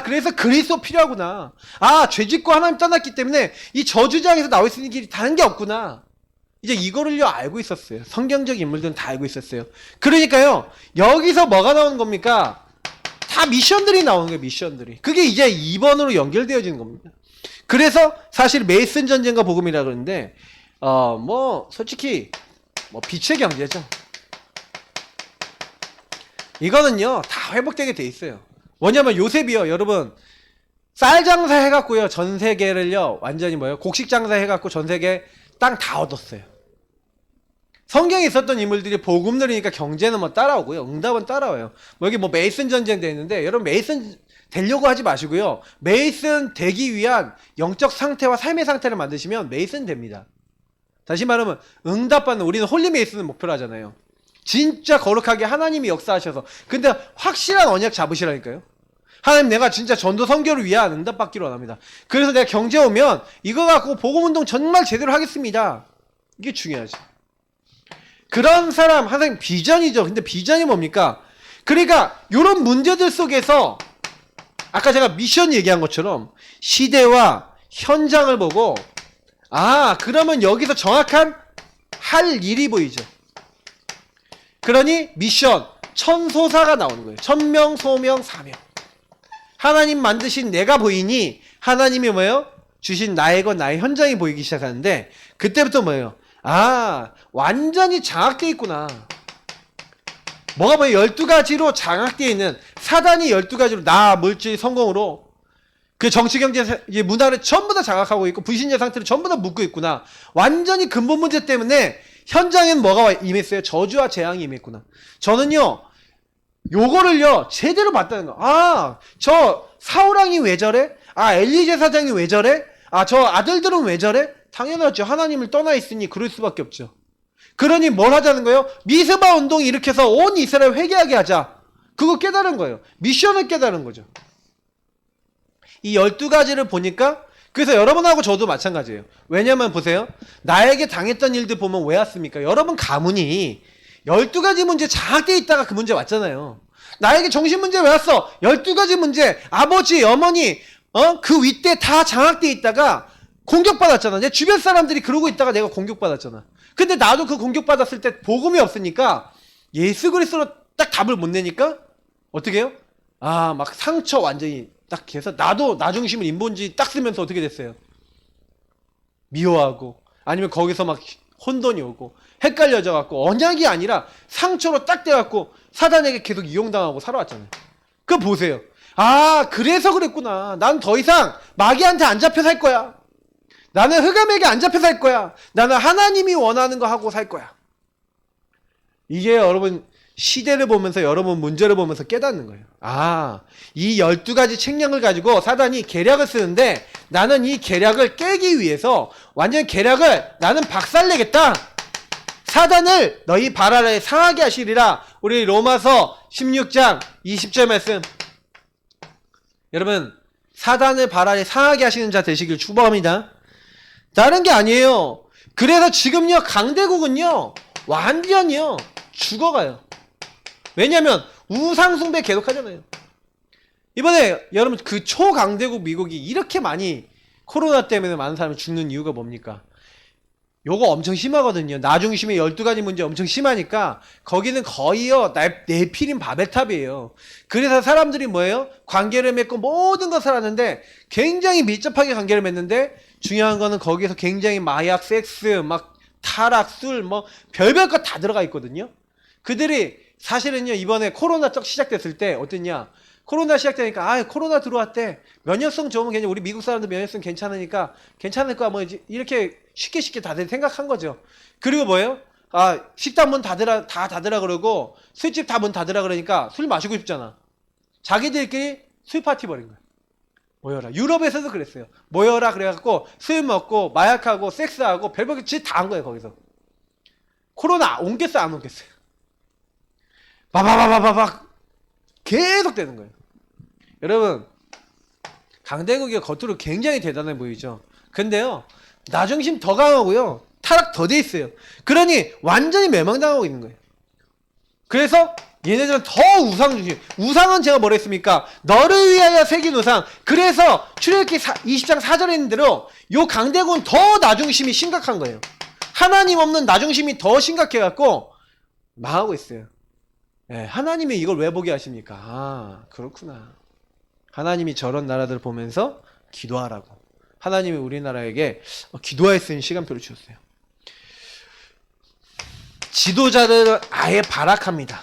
그래서 그리스도 필요하구나, 죄짓고 하나님 떠났기 때문에 이 저주장에서 나올 수 있는 길이 다른 게 없구나, 이제 이거를요 알고 있었어요. 성경적 인물들은 다 알고 있었어요. 그러니까요 여기서 뭐가 나오는 겁니까? 다 미션들이 나오는 거예요. 미션들이. 그게 이제 2번으로 연결되어지는 겁니다. 그래서 사실 메이슨 전쟁과 복음이라 그러는데 솔직히 빛의 경제죠. 이거는요 다 회복되게 돼 있어요. 뭐냐면 요셉이요, 여러분 쌀 장사 해갖고요 전 세계를요 완전히 곡식 장사 해갖고 전 세계 땅 다 얻었어요. 성경에 있었던 인물들이 복음 들으니까 경제는 따라오고요, 응답은 따라와요. 여기 메이슨 전쟁 되는데 여러분 메이슨 되려고 하지 마시고요, 메이슨 되기 위한 영적 상태와 삶의 상태를 만드시면 메이슨 됩니다. 다시 말하면 응답받는, 우리는 홀리 메이슨을 목표로 하잖아요. 진짜 거룩하게 하나님이 역사하셔서, 근데 확실한 언약 잡으시라니까요. 하나님 내가 진짜 전도 선교를 위한 응답받기를 원합니다. 그래서 내가 경제 오면 이거 갖고 복음운동 정말 제대로 하겠습니다. 이게 중요하지. 그런 사람 하나님 비전이죠. 근데 비전이 뭡니까? 그러니까 이런 문제들 속에서 아까 제가 미션 얘기한 것처럼 시대와 현장을 보고 그러면 여기서 정확한 할 일이 보이죠. 그러니 미션 천소사가 나오는 거예요. 천명, 소명, 사명. 하나님 만드신 내가 보이니 하나님이 주신 나의 것, 나의 현장이 보이기 시작하는데 그때부터 완전히 장악되어 있구나. 뭐가 12가지로 장악되어 있는, 사단이 12가지로 나, 물질, 성공으로 그 정치, 경제, 문화를 전부 다 장악하고 있고 불신자 상태를 전부 다 묶고 있구나. 완전히 근본 문제 때문에 현장엔 뭐가 임했어요? 저주와 재앙이 임했구나. 저는요 요거를요 제대로 봤다는 거. 저 사울왕이 왜 저래? 엘리제 사장이 왜 저래? 저 아들들은 왜 저래? 당연하죠. 하나님을 떠나 있으니 그럴 수밖에 없죠. 그러니 뭘 하자는 거예요? 미스바 운동이 일으켜서 온 이스라엘 회개하게 하자. 그거 깨달은 거예요. 미션을 깨달은 거죠. 이 12가지를 보니까, 그래서 여러분하고 저도 마찬가지예요. 왜냐면 보세요, 나에게 당했던 일들 보면 왜 왔습니까? 여러분 가문이 12가지 문제 장악되어 있다가 그 문제 왔잖아요. 나에게 정신 문제 왜 왔어? 12가지 문제, 아버지, 어머니, 그 윗대 다 장악되어 있다가 공격받았잖아. 내 주변 사람들이 그러고 있다가 내가 공격받았잖아. 근데 나도 그 공격받았을 때 복음이 없으니까 예수 그리스도로 딱 답을 못 내니까 어떻게 해요? 막 상처 완전히 딱 해서 나도 나 중심을 인본주의 딱 쓰면서 어떻게 됐어요? 미워하고, 아니면 거기서 막 혼돈이 오고 헷갈려져 갖고 언약이 아니라 상처로 딱 돼갖고 사단에게 계속 이용당하고 살아왔잖아요. 그거 보세요. 그래서 그랬구나. 난 더 이상 마귀한테 안 잡혀 살 거야. 나는 흑암에게 안 잡혀 살 거야. 나는 하나님이 원하는 거 하고 살 거야. 이게 여러분 시대를 보면서, 여러분 문제를 보면서 깨닫는 거예요. 이 12가지 책령을 가지고 사단이 계략을 쓰는데 나는 이 계략을 깨기 위해서 완전 계략을 나는 박살내겠다. 사단을 너희 발 아래에 상하게 하시리라. 우리 로마서 16장 20절 말씀. 여러분 사단을 발아래 상하게 하시는 자 되시길 축복합니다. 다른 게 아니에요. 그래서 지금요 강대국은요 완전히요 죽어가요. 왜냐면 우상숭배 계속하잖아요. 이번에 여러분 그 초강대국 미국이 이렇게 많이 코로나 때문에 많은 사람이 죽는 이유가 뭡니까? 요거 엄청 심하거든요. 나중심의 12가지 문제 엄청 심하니까 거기는 거의요 네피림 바벨탑이에요. 그래서 사람들이 뭐예요? 관계를 맺고 모든 것을 하는데 굉장히 밀접하게 관계를 맺는데 중요한 거는 거기서 굉장히 마약, 섹스, 막 타락, 술, 뭐 별별 것 다 들어가 있거든요. 그들이 사실은요 이번에 코로나 딱 시작됐을 때 어땠냐? 코로나 시작되니까 아 코로나 들어왔대. 면역성 좋으면 그냥 우리 미국 사람들 면역성 괜찮으니까 괜찮을 거야 뭐 이렇게 쉽게 다들 생각한 거죠. 그리고 뭐예요? 아 식당 문 닫으라 그러고 술집 다 문 닫으라 그러니까 술 마시고 싶잖아. 자기들끼리 술 파티 벌인 거야. 모여라. 유럽에서도 그랬어요. 모여라 그래갖고 술 먹고 마약하고 섹스하고 별별 짓 다 한 거예요 거기서. 코로나 옮겼어요 안 옮겼어요? 바바바바바박 계속 되는 거예요. 여러분 강대국이 겉으로 굉장히 대단해 보이죠. 근데요 나중심 더 강하고요 타락 더 돼 있어요. 그러니 완전히 멸망당하고 있는 거예요. 그래서 얘네들은 더 우상 중심. 우상은 제가 뭐라 했습니까? 너를 위하여 새긴 우상. 그래서 출애굽기 20장 4절에 있는 대로 요 강대국은 더 나중심이 심각한 거예요. 하나님 없는 나중심이 더 심각해갖고 망하고 있어요. 네, 하나님이 이걸 왜 보게 하십니까? 아 그렇구나. 하나님이 저런 나라들 보면서 기도하라고. 하나님이 우리나라에게 기도할 수 있는 시간표를 주셨어요. 지도자들은 아예 발악합니다.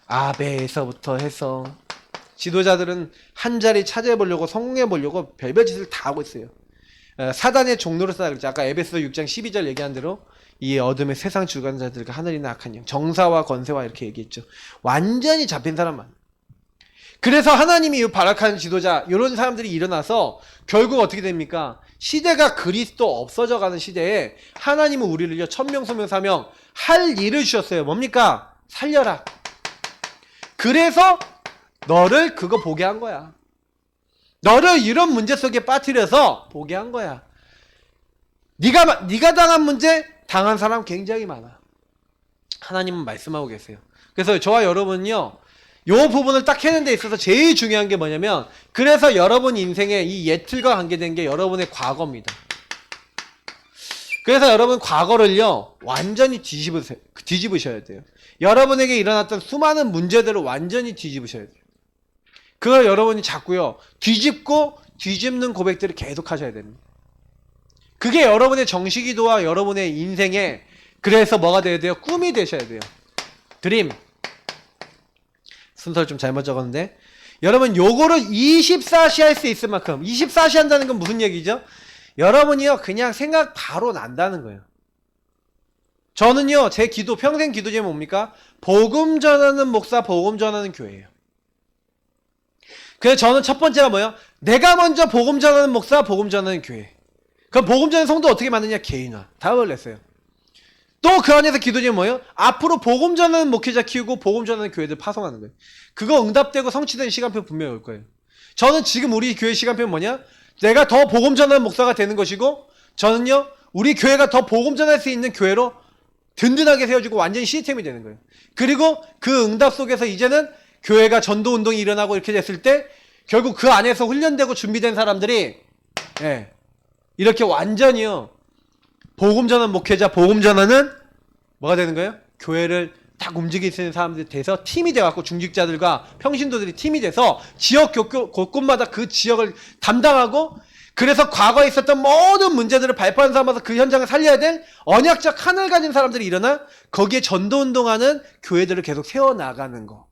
아베에서부터 해서 지도자들은 한 자리 차지해보려고 성공해보려고 별별 짓을 다 하고 있어요. 사단의 종로를 쌓아 그랬죠. 아까 에베소 6장 12절 얘기한 대로 이 어둠의 세상 주관자들과 하늘이나 악한 영 정사와 권세와 이렇게 얘기했죠. 완전히 잡힌 사람만. 그래서 하나님이 이 발악하는 지도자 이런 사람들이 일어나서 결국 어떻게 됩니까? 시대가 그리스도 없어져가는 시대에 하나님은 우리를요 천명 소명 사명 할 일을 주셨어요. 뭡니까? 살려라. 그래서 너를 그거 보게 한 거야. 너를 이런 문제 속에 빠뜨려서 보게 한 거야. 네가 당한 문제 당한 사람 굉장히 많아. 하나님은 말씀하고 계세요. 그래서 저와 여러분은요 요 부분을 딱 해는 데 있어서 제일 중요한 게 뭐냐면 그래서 여러분 인생에 이 예틀과 관계된 게 여러분의 과거입니다. 그래서 여러분 과거를요 완전히 뒤집으셔야 돼요. 여러분에게 일어났던 수많은 문제들을 완전히 뒤집으셔야 돼요. 그걸 여러분이 자꾸요 뒤집고 뒤집는 고백들을 계속 하셔야 됩니다. 그게 여러분의 정식기도와 여러분의 인생에 그래서 뭐가 돼야 돼요? 꿈이 되셔야 돼요. 드림. 순서를 좀 잘못 적었는데 여러분 요거를 24시 할 수 있을 만큼 24시 한다는 건 무슨 얘기죠? 여러분이요 그냥 생각 바로 난다는 거예요. 저는요 제 기도 평생 기도 제목이 뭡니까? 복음 전하는 목사 복음 전하는 교회예요. 그래서 저는 첫 번째가 뭐예요? 내가 먼저 복음 전하는 목사 복음 전하는 교회. 그럼 복음 전하는 성도 어떻게 만드냐? 개인화. 답을 냈어요. 또 그 안에서 기도 제목이 뭐예요? 앞으로 복음 전하는 목회자 키우고 복음 전하는 교회들 파송하는 거예요. 그거 응답되고 성취된 시간표 분명히 올 거예요. 저는 지금 우리 교회 시간표는 뭐냐? 내가 더 복음 전하는 목사가 되는 것이고 저는요 우리 교회가 더 복음 전할 수 있는 교회로 든든하게 세워지고 완전히 시스템이 되는 거예요. 그리고 그 응답 속에서 이제는 교회가 전도 운동이 일어나고 이렇게 됐을 때 결국 그 안에서 훈련되고 준비된 사람들이 이렇게 완전히요 복음 전하는 목회자 복음 전하는 뭐가 되는 거예요? 교회를 딱 움직일 수 있는 사람들이 돼서 팀이 돼갖고 중직자들과 평신도들이 팀이 돼서 지역 곳곳마다 그 지역을 담당하고 그래서 과거에 있었던 모든 문제들을 발표하는 삼아서 그 현장을 살려야 될 언약적 하늘 가진 사람들이 일어나 거기에 전도운동하는 교회들을 계속 세워나가는 거.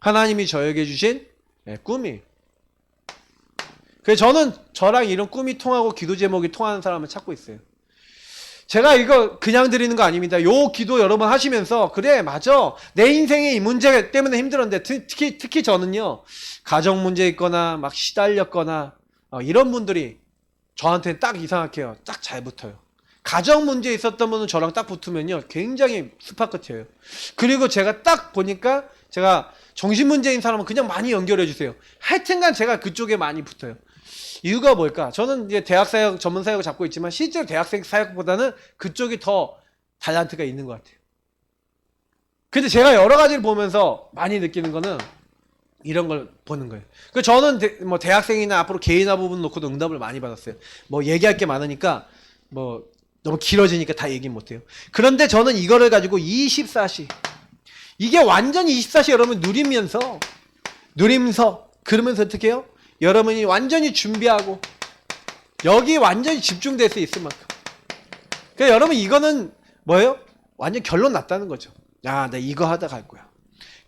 하나님이 저에게 주신 꿈이. 그래서 저는 저랑 이런 꿈이 통하고 기도 제목이 통하는 사람을 찾고 있어요. 제가 이거 그냥 드리는 거 아닙니다. 요 기도 여러 번 하시면서 그래 맞아 내 인생에 이 문제 때문에 힘들었는데 특히 저는요 가정 문제 있거나 막 시달렸거나 이런 분들이 저한테 딱 이상하게요 딱 잘 붙어요. 가정 문제 있었던 분은 저랑 딱 붙으면요 굉장히 스파크 튀어요. 그리고 제가 딱 보니까 제가 정신 문제인 사람은 그냥 많이 연결해 주세요. 하여튼간 제가 그쪽에 많이 붙어요. 이유가 뭘까? 저는 이제 대학 사역, 전문 사역을 잡고 있지만 실제로 대학생 사역보다는 그쪽이 더 달란트가 있는 것 같아요. 근데 제가 여러 가지를 보면서 많이 느끼는 거는 이런 걸 보는 거예요. 그 저는 뭐 대학생이나 앞으로 개인화 부분 놓고도 응답을 많이 받았어요. 뭐 얘기할 게 많으니까 뭐 너무 길어지니까 다 얘기 못 해요. 그런데 저는 이거를 가지고 24시, 이게 완전히 24시 여러분 누리면서 그러면서 어떻게 해요? 여러분이 완전히 준비하고 여기 완전히 집중될 수 있을 만큼. 그러니까 여러분 이거는 뭐예요? 완전 결론 났다는 거죠. 야, 나 이거 하다 갈 거야.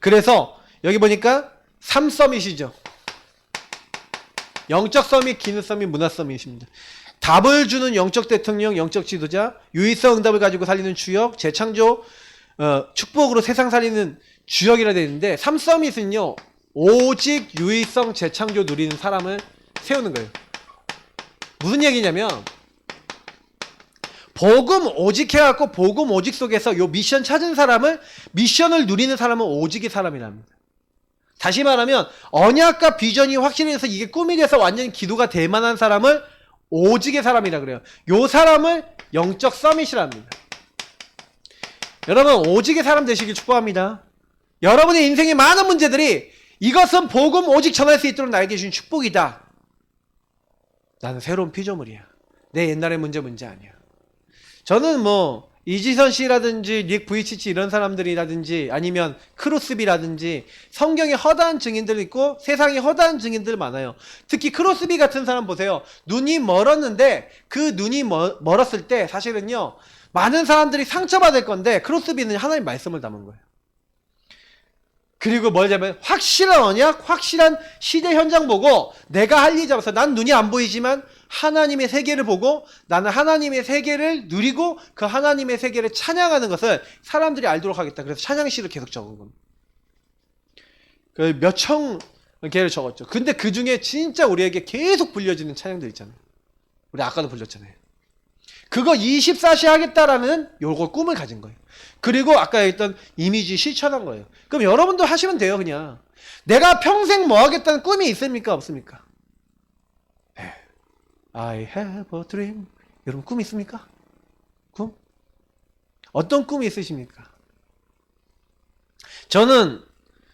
그래서 여기 보니까 3서밋이죠. 영적 서밋, 기능 서밋, 문화 서밋입니다. 답을 주는 영적 대통령, 영적 지도자, 유의성 응답을 가지고 살리는 주역, 재창조, 축복으로 세상 살리는 주역이라 되어 있는데 3서밋은요. 오직 유의성 재창조 누리는 사람을 세우는 거예요. 무슨 얘기냐면 복음 오직 해갖고 복음 오직 속에서 요 미션 찾은 사람을, 미션을 누리는 사람은 오직의 사람이랍니다. 다시 말하면 언약과 비전이 확실해서 이게 꿈이 돼서 완전히 기도가 될 만한 사람을 오직의 사람이라 그래요. 요 사람을 영적 서밋이랍니다. 여러분 오직의 사람 되시길 축복합니다. 여러분의 인생의 많은 문제들이 이것은 복음 오직 전할 수 있도록 나에게 주신 축복이다. 나는 새로운 피조물이야. 내 옛날의 문제 아니야. 저는 뭐 이지선 씨라든지 닉 부이치치 이런 사람들이라든지 아니면 크로스비라든지 성경에 허다한 증인들 있고 세상에 허다한 증인들 많아요. 특히 크로스비 같은 사람 보세요. 눈이 멀었는데 그 눈이 멀었을 때 사실은요 많은 사람들이 상처받을 건데 크로스비는 하나님 말씀을 담은 거예요. 그리고 뭐냐면 확실한 언약, 확실한 시대 현장 보고 내가 할 일 잡아서 난 눈이 안 보이지만 하나님의 세계를 보고 나는 하나님의 세계를 누리고 그 하나님의 세계를 찬양하는 것을 사람들이 알도록 하겠다. 그래서 찬양시를 계속 적은 겁니다. 그 몇천 개를 적었죠. 근데 그 중에 진짜 우리에게 계속 불려지는 찬양들 있잖아요. 우리 아까도 불렸잖아요. 그거 24시 하겠다라는 요거 꿈을 가진 거예요. 그리고 아까 얘기했던 이미지 실천한 거예요. 그럼 여러분도 하시면 돼요. 그냥 내가 평생 뭐 하겠다는 꿈이 있습니까? 없습니까? I have a dream. 여러분 꿈 있습니까? 꿈? 어떤 꿈이 있으십니까? 저는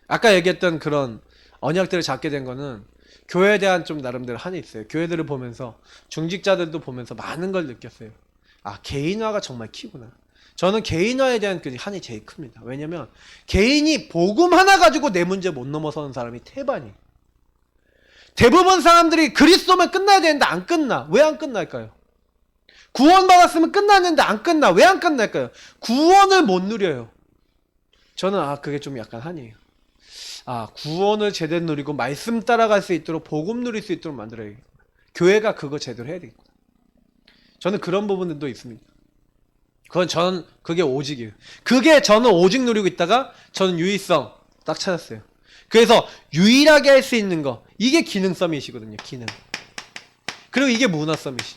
아까 얘기했던 그런 언약들을 잡게 된 거는 교회에 대한 좀 나름대로 한이 있어요. 교회들을 보면서 중직자들도 보면서 많은 걸 느꼈어요. 아, 개인화가 정말 키구나. 저는 개인화에 대한 그 한이 제일 큽니다. 왜냐면 개인이 복음 하나 가지고 내 문제 못 넘어서는 사람이 태반이에요. 대부분 사람들이 그리스도면 끝나야 되는데 안 끝나. 왜 안 끝날까요? 구원받았으면 끝났는데 안 끝나. 왜 안 끝날까요? 구원을 못 누려요. 저는 그게 좀 약간 한이에요. 구원을 제대로 누리고 말씀 따라갈 수 있도록 복음 누릴 수 있도록 만들어야겠구나. 교회가 그거 제대로 해야 되겠구나. 저는 그런 부분들도 있습니다. 그게 오직이에요. 그게 저는 오직 누리고 있다가 저는 유의성 딱 찾았어요. 그래서 유일하게 할 수 있는 거, 이게 기능 서밋이거든요. 기능. 그리고 이게 문화 서밋이.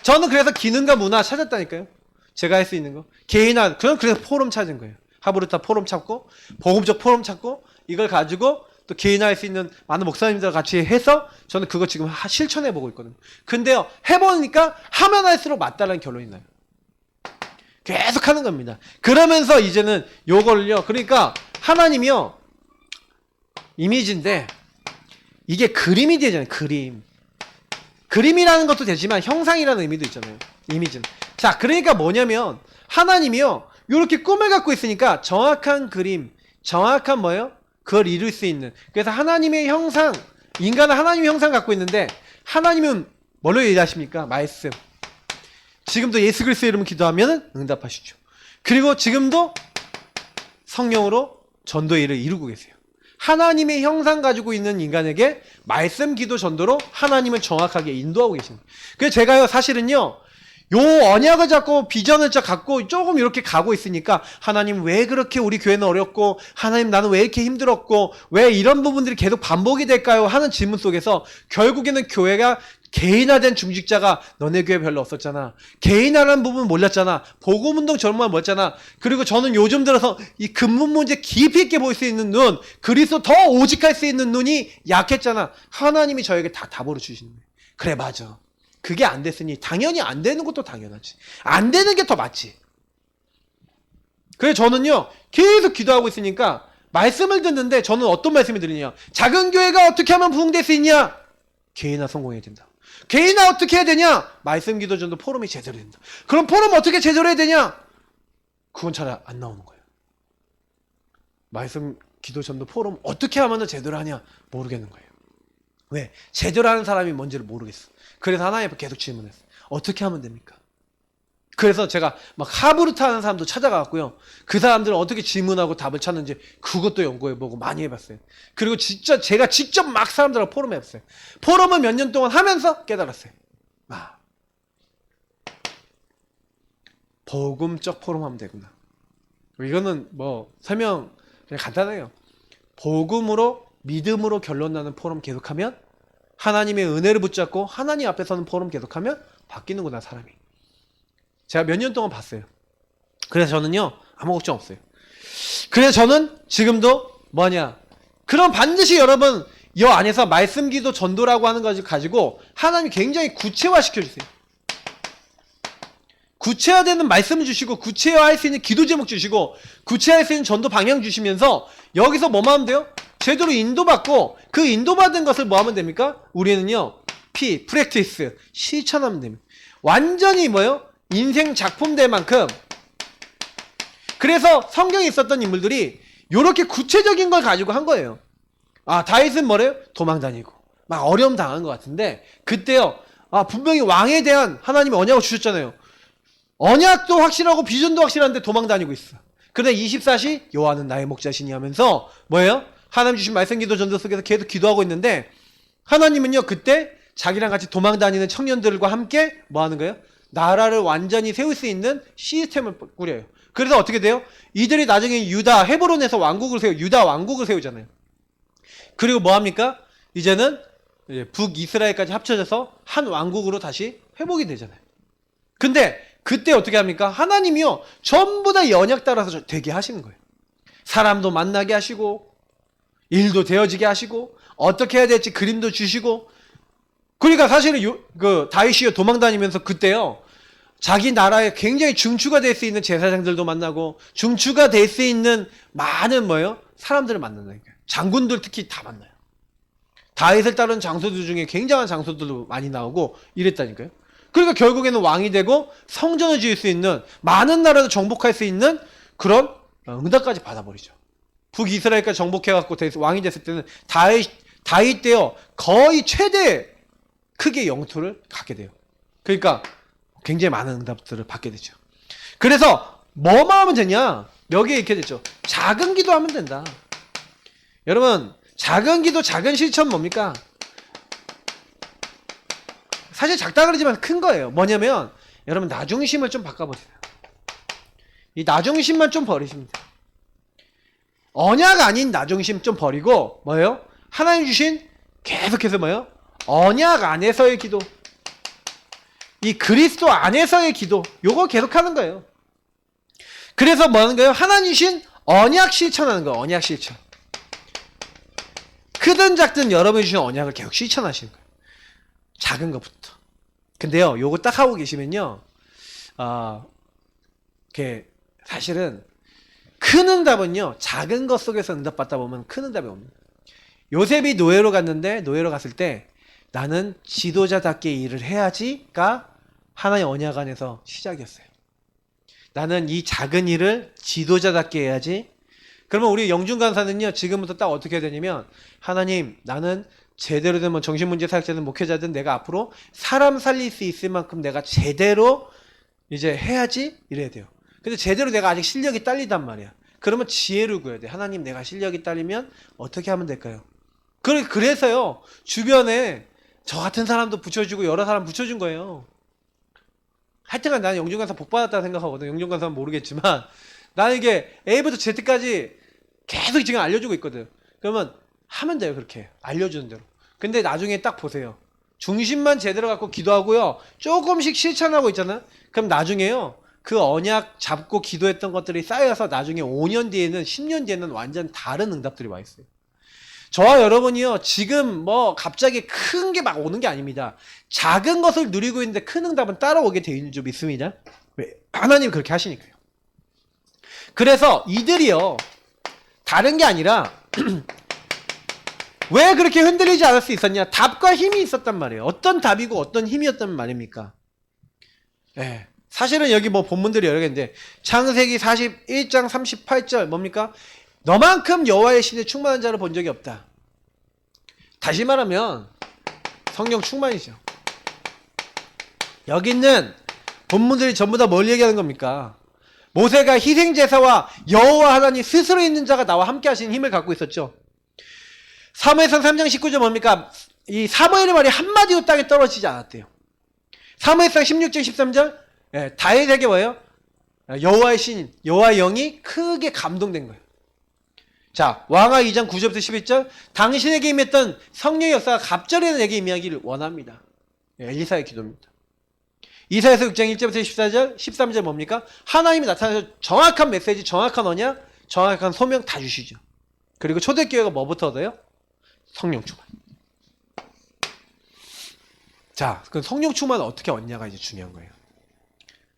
저는 그래서 기능과 문화 찾았다니까요. 제가 할 수 있는 거. 개인화. 그래서 포럼 찾은 거예요. 하브르타 포럼 찾고 복음적 포럼 찾고 이걸 가지고 또 개인화할 수 있는 많은 목사님들과 같이 해서 저는 그거 지금 실천해 보고 있거든요. 근데요, 해보니까 하면 할수록 맞다라는 결론이 나요. 계속 하는 겁니다. 그러면서 이제는 요걸요. 그러니까 하나님이요. 이미지인데 이게 그림이 되잖아요. 그림이라는 것도 되지만 형상이라는 의미도 있잖아요. 이미지는. 자, 그러니까 뭐냐면 하나님이요. 이렇게 꿈을 갖고 있으니까 정확한 그림, 정확한 뭐예요? 그걸 이룰 수 있는. 그래서 하나님의 형상, 인간은 하나님의 형상 갖고 있는데 하나님은 뭘로 얘기하십니까? 말씀. 지금도 예수 그리스도의 이름으로 기도하면 응답하시죠. 그리고 지금도 성령으로 전도의 일을 이루고 계세요. 하나님의 형상 가지고 있는 인간에게 말씀 기도 전도로 하나님을 정확하게 인도하고 계십니다. 그래서 제가요 사실은요 요 언약을 잡고 비전을 갖고 조금 이렇게 가고 있으니까 하나님 왜 그렇게 우리 교회는 어렵고 하나님 나는 왜 이렇게 힘들었고 왜 이런 부분들이 계속 반복이 될까요? 하는 질문 속에서 결국에는 교회가 개인화된 중직자가 너네 교회 별로 없었잖아. 개인화라는 부분 몰랐잖아. 복음운동 정말 몰랐잖아. 그리고 저는 요즘 들어서 이 근본 문제 깊이 있게 볼 수 있는 눈, 그리스도 더 오직할 수 있는 눈이 약했잖아. 하나님이 저에게 다 답으로 주시는 거예요. 그래, 맞아. 그게 안 됐으니 당연히 안 되는 것도 당연하지. 안 되는 게 더 맞지. 그래서 저는요, 계속 기도하고 있으니까 말씀을 듣는데 저는 어떤 말씀을 드리냐. 작은 교회가 어떻게 하면 부흥될 수 있냐? 개인화 성공해야 된다. 개인화 어떻게 해야 되냐? 말씀 기도 전도 포럼이 제대로 된다. 그럼 포럼 어떻게 제대로 해야 되냐? 그건 잘 안 나오는 거예요. 말씀 기도 전도 포럼 어떻게 하면 제대로 하냐? 모르겠는 거예요. 왜? 제대로 하는 사람이 뭔지를 모르겠어. 그래서 하나님 앞에 계속 질문했어요. 어떻게 하면 됩니까? 그래서 제가 막 하브루트 하는 사람도 찾아가고요. 그 사람들은 어떻게 질문하고 답을 찾는지 그것도 연구해보고 많이 해봤어요. 그리고 진짜 제가 직접 막 사람들하고 포럼 해봤어요. 포럼을 몇 년 동안 하면서 깨달았어요. 복음적 포럼 하면 되구나. 이거는 뭐 설명 그냥 간단해요. 복음으로 믿음으로 결론 나는 포럼 계속하면, 하나님의 은혜를 붙잡고 하나님 앞에 서는 포럼 계속하면 바뀌는구나, 사람이. 제가 몇 년 동안 봤어요. 그래서 저는요, 아무 걱정 없어요. 그래서 저는 지금도 그럼 반드시 여러분 이 안에서 말씀 기도 전도라고 하는 것을 가지고 하나님이 굉장히 구체화 시켜주세요. 구체화되는 말씀을 주시고, 구체화할 수 있는 기도 제목 주시고, 구체화할 수 있는 전도 방향 주시면서 여기서 뭐만 하면 돼요? 제대로 인도받고, 그 인도받은 것을 뭐 하면 됩니까? 우리는요, 프랙티스, 실천하면 됩니다. 완전히 인생 작품 될 만큼. 그래서 성경에 있었던 인물들이 이렇게 구체적인 걸 가지고 한 거예요. 다윗은 도망 다니고 막 어려움 당한 것 같은데, 그때요, 분명히 왕에 대한 하나님이 언약을 주셨잖아요. 언약도 확실하고 비전도 확실한데 도망 다니고 있어. 그런데 24시 여호와는 나의 목자시니 하면서 하나님 주신 말씀 기도 전도 속에서 계속 기도하고 있는데, 하나님은요, 그때 자기랑 같이 도망 다니는 청년들과 함께 뭐 하는 거예요? 나라를 완전히 세울 수 있는 시스템을 꾸려요. 그래서 어떻게 돼요? 이들이 나중에 유다, 헤브론에서 유다 왕국을 세우잖아요. 그리고 뭐 합니까? 이제는 북이스라엘까지 합쳐져서 한 왕국으로 다시 회복이 되잖아요. 근데 그때 어떻게 합니까? 하나님이요, 전부 다 이 언약 따라서 되게 하시는 거예요. 사람도 만나게 하시고, 일도 되어지게 하시고, 어떻게 해야 될지 그림도 주시고. 그러니까 사실은 다윗이요, 도망 다니면서 그때요, 자기 나라에 굉장히 중추가 될 수 있는 제사장들도 만나고, 중추가 될 수 있는 많은 사람들을 만난다니까요. 장군들 특히 다 만나요. 다윗을 따르는 장소들 중에 굉장한 장소들도 많이 나오고 이랬다니까요. 그러니까 결국에는 왕이 되고 성전을 지을 수 있는, 많은 나라를 정복할 수 있는 그런 응답까지 받아버리죠. 북이스라엘까지 정복해갖고 왕이 됐을 때는 다윗 때요, 거의 최대 크게 영토를 갖게 돼요. 그러니까 굉장히 많은 응답들을 받게 되죠. 그래서 뭐만 하면 되냐? 여기에 이렇게 됐죠. 작은 기도하면 된다. 여러분, 작은 기도, 작은 실천 뭡니까? 사실 작다 그러지만 큰 거예요. 뭐냐면, 여러분, 나중심을 좀 바꿔보세요. 이 나중심만 좀 버리시면 돼요. 언약 아닌 나중심 좀 버리고, 하나님 주신 계속해서 언약 안에서의 기도, 이 그리스도 안에서의 기도, 요거 계속하는 거예요. 그래서 뭐 하는 거예요? 하나님 주신 언약 실천하는 거예요. 언약 실천. 크든 작든 여러분이 주신 언약을 계속 실천하시는 거예요. 작은 것부터. 근데요, 요거 딱 하고 계시면요, 사실은 큰 응답은요, 작은 것 속에서 응답받다 보면 큰 응답이 옵니다. 요셉이 노예로 갔는데, 노예로 갔을 때 나는 지도자답게 일을 해야지가 하나의 언약 안에서 시작이었어요. 나는 이 작은 일을 지도자답게 해야지. 그러면 우리 영준 간사는요, 지금부터 딱 어떻게 해야 되냐면, 하나님, 나는 제대로 된 정신문제 사역자든 목회자든 내가 앞으로 사람 살릴 수 있을 만큼 내가 제대로 이제 해야지, 이래야 돼요. 근데 제대로 내가 아직 실력이 딸리단 말이야. 그러면 지혜를 구해야 돼. 하나님, 내가 실력이 딸리면 어떻게 하면 될까요? 그래서요, 주변에 저 같은 사람도 붙여주고 여러 사람 붙여준 거예요. 하여튼간 나는 영준간사 복받았다 생각하거든. 영준간사는 모르겠지만 나는 이게 A부터 Z까지 계속 지금 알려주고 있거든. 그러면 하면 돼요. 그렇게 알려주는 대로. 근데 나중에 딱 보세요. 중심만 제대로 갖고 기도하고요. 조금씩 실천하고 있잖아요. 그럼 나중에요. 그 언약 잡고 기도했던 것들이 쌓여서 나중에 5년 뒤에는 10년 뒤에는 완전 다른 응답들이 와 있어요. 저와 여러분이요. 지금 뭐 갑자기 큰 게 막 오는 게 아닙니다. 작은 것을 누리고 있는데 큰 응답은 따라오게 되어 있는 줄 믿습니다. 왜? 하나님 그렇게 하시니까요. 그래서 이들이요. 다른 게 아니라 왜 그렇게 흔들리지 않을 수 있었냐? 답과 힘이 있었단 말이에요. 어떤 답이고 어떤 힘이었단 말입니까? 네. 사실은 여기 뭐 본문들이 여러 개인데 창세기 41장 38절 뭡니까? 너만큼 여호와의 신에 충만한 자를 본 적이 없다. 다시 말하면 성령 충만이죠. 여기 있는 본문들이 전부 다 뭘 얘기하는 겁니까? 모세가 희생제사와 여호와 하나님 스스로 있는 자가 나와 함께 하시는 힘을 갖고 있었죠. 사무엘상 3장 19절 뭡니까? 이 사무엘의 말이 한마디도 땅에 떨어지지 않았대요. 사무엘상 16장 13절 다윗에게 뭐예요? 여호와의 신, 여호와의 영이 크게 감동된 거예요. 자, 왕하 2장 9절부터 11절 당신에게 임했던 성령의 역사가 갑절에 내게 임하기를 원합니다. 엘리사의 기도입니다. 이사야서 6장 1절부터 14절, 13절 뭡니까? 하나님이 나타나서 정확한 메시지, 정확한 언약, 정확한 소명 다 주시죠. 그리고 초대교회가 뭐부터 얻어요? 성령 충만. 자, 그럼 성령 충만을 어떻게 얻냐가 이제 중요한 거예요.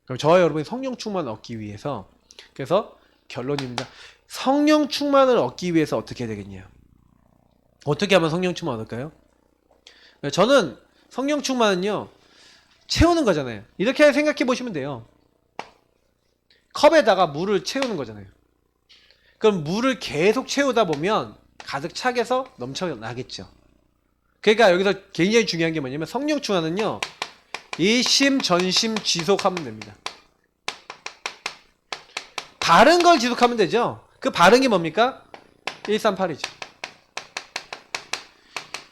그럼 저와 여러분이 성령 충만을 얻기 위해서, 그래서 결론입니다. 성령 충만을 얻기 위해서 어떻게 해야 되겠냐? 어떻게 하면 성령 충만을 얻을까요? 저는 성령 충만은요, 채우는 거잖아요. 이렇게 생각해 보시면 돼요. 컵에다가 물을 채우는 거잖아요. 그럼 물을 계속 채우다 보면 가득 차게서 넘쳐나겠죠. 그러니까 여기서 굉장히 중요한 게 뭐냐면 성령 충만은요, 일심 전심 지속하면 됩니다. 바른 걸 지속하면 되죠. 그 바른 게 뭡니까? 138이죠.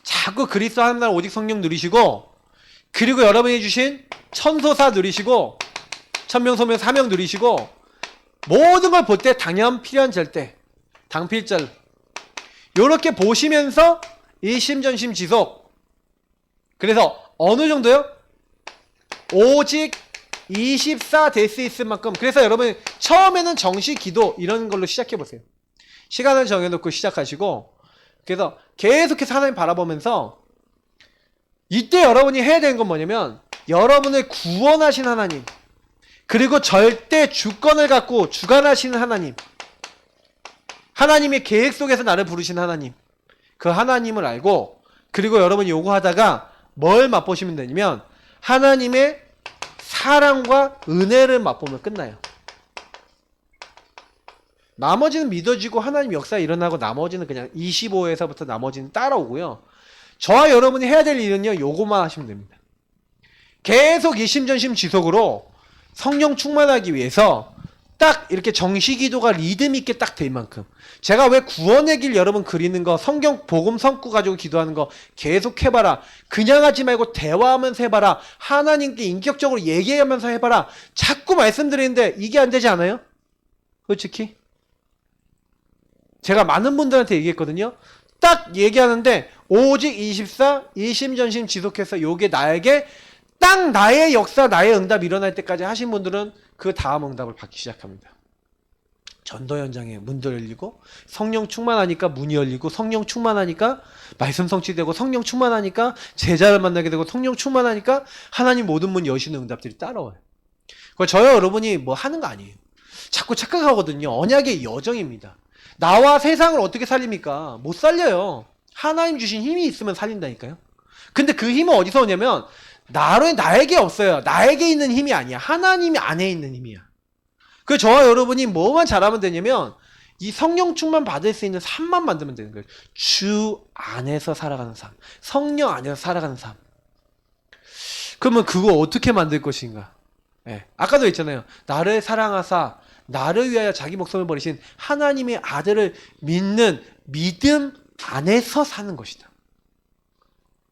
자꾸 그리스도 하는 날 오직 성령 누리시고, 그리고 여러분이 주신 천소사 누리시고, 천명소명 사명 누리시고, 모든 걸 볼 때 당연 필연 절대 당필절 요렇게 보시면서 일심전심 지속. 그래서 어느 정도요? 오직 24 될 수 있을 만큼. 그래서 여러분 처음에는 정시 기도 이런 걸로 시작해 보세요. 시간을 정해놓고 시작하시고, 그래서 계속해서 하나님 바라보면서, 이때 여러분이 해야 되는 건 뭐냐면 여러분을 구원하신 하나님, 그리고 절대 주권을 갖고 주관하시는 하나님, 하나님의 계획 속에서 나를 부르신 하나님, 그 하나님을 알고, 그리고 여러분이 요구하다가 뭘 맛보시면 되냐면 하나님의 사랑과 은혜를 맛보면 끝나요. 나머지는 믿어지고 하나님 역사 일어나고 나머지는 그냥 25에서부터 나머지는 따라오고요. 저와 여러분이 해야 될 일은요, 요거만 하시면 됩니다. 계속 일심전심 지속으로 성령 충만하기 위해서 딱 이렇게 정시기도가 리듬 있게 딱 될 만큼. 제가 왜 구원의 길 여러분 그리는 거, 성경 복음 성구 가지고 기도하는 거 계속 해봐라, 그냥 하지 말고 대화하면서 해봐라, 하나님께 인격적으로 얘기하면서 해봐라, 자꾸 말씀드리는데 이게 안 되지 않아요? 솔직히 제가 많은 분들한테 얘기했거든요. 딱 얘기하는데 오직 24 일심전심 지속해서 요게 나에게 딱 나의 역사, 나의 응답 일어날 때까지 하신 분들은 그 다음 응답을 받기 시작합니다. 전도 현장에 문도 열리고, 성령 충만하니까 문이 열리고, 성령 충만하니까 말씀 성취되고, 성령 충만하니까 제자를 만나게 되고, 성령 충만하니까 하나님 모든 문 여시는 응답들이 따라와요. 저와 여러분이 뭐 하는 거 아니에요. 자꾸 착각하거든요. 언약의 여정입니다. 나와 세상을 어떻게 살립니까? 못 살려요. 하나님 주신 힘이 있으면 살린다니까요. 근데 그 힘은 어디서 오냐면 나에게 없어요. 나에게 있는 힘이 아니야. 하나님이 안에 있는 힘이야. 그 저와 여러분이 뭐만 잘하면 되냐면 이 성령 충만 받을 수 있는 삶만 만들면 되는 거예요. 주 안에서 살아가는 삶, 성령 안에서 살아가는 삶. 그러면 그거 어떻게 만들 것인가? 네. 아까도 했잖아요. 나를 사랑하사 나를 위하여 자기 목숨을 버리신 하나님의 아들을 믿는 믿음 안에서 사는 것이다.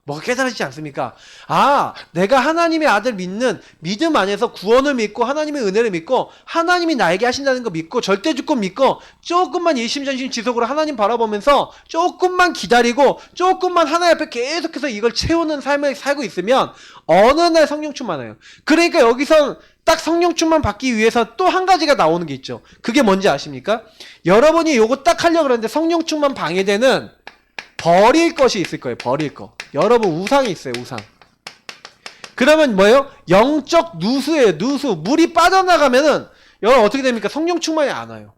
뭐가 깨달아지지 않습니까? 아, 내가 하나님의 아들 믿는 믿음 안에서 구원을 믿고 하나님의 은혜를 믿고 하나님이 나에게 하신다는 거 믿고 절대주권 믿고 조금만 일심전심 지속으로 하나님 바라보면서 조금만 기다리고 조금만 하나님 앞에 계속해서 이걸 채우는 삶을 살고 있으면 어느 날 성령 충만해요. 그러니까 여기서 딱 성령 충만 받기 위해서 또 한 가지가 나오는 게 있죠. 그게 뭔지 아십니까? 여러분이 요거 딱 하려고 그러는데 성령 충만 방해되는 버릴 것이 있을 거예요. 버릴 거. 여러분 우상이 있어요. 우상. 그러면 뭐예요? 영적 누수예요. 누수. 물이 빠져나가면은 여러분 어떻게 됩니까? 성령 충만이 안 와요.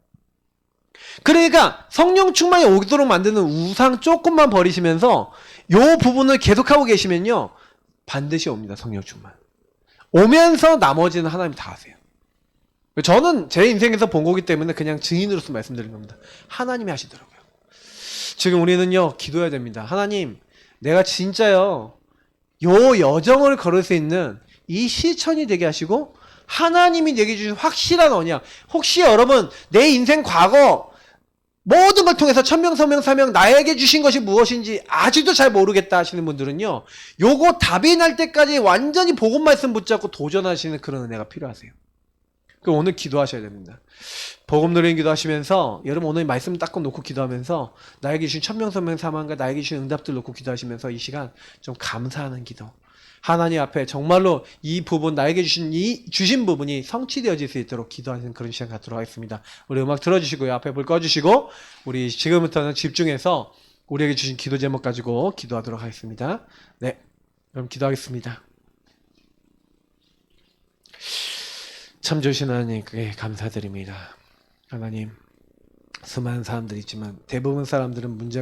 그러니까 성령 충만이 오도록 만드는 우상 조금만 버리시면서 요 부분을 계속하고 계시면요. 반드시 옵니다. 성령 충만. 오면서 나머지는 하나님 다 하세요. 저는 제 인생에서 본 거기 때문에 그냥 증인으로서 말씀드린 겁니다. 하나님이 하시더라고요. 지금 우리는요, 기도해야 됩니다. 하나님, 내가 진짜요, 요 여정을 걸을 수 있는 이 실천이 되게 하시고, 하나님이 내게 주신 확실한 언약. 혹시 여러분, 내 인생 과거, 모든 걸 통해서 천명서명사명 나에게 주신 것이 무엇인지 아직도 잘 모르겠다 하시는 분들은요, 요거 답이 날 때까지 완전히 복음 말씀 붙잡고 도전하시는 그런 은혜가 필요하세요. 그럼 오늘 기도하셔야 됩니다. 복음 누리는 기도 하시면서 여러분 오늘 말씀 딱 놓고 기도하면서 나에게 주신 천명선명사명과 나에게 주신 응답들 놓고 기도하시면서 이 시간 좀 감사하는 기도. 하나님 앞에 정말로 이 부분 나에게 주신 부분이 성취되어질 수 있도록 기도하는 그런 시간 갖도록 하겠습니다. 우리 음악 들어주시고요. 앞에 불 꺼주시고 우리 지금부터는 집중해서 우리에게 주신 기도 제목 가지고 기도하도록 하겠습니다. 네, 그럼 기도하겠습니다. 참 좋으신 하나님께 감사드립니다. 하나님, 수많은 사람들이 있지만 대부분 사람들은 문제가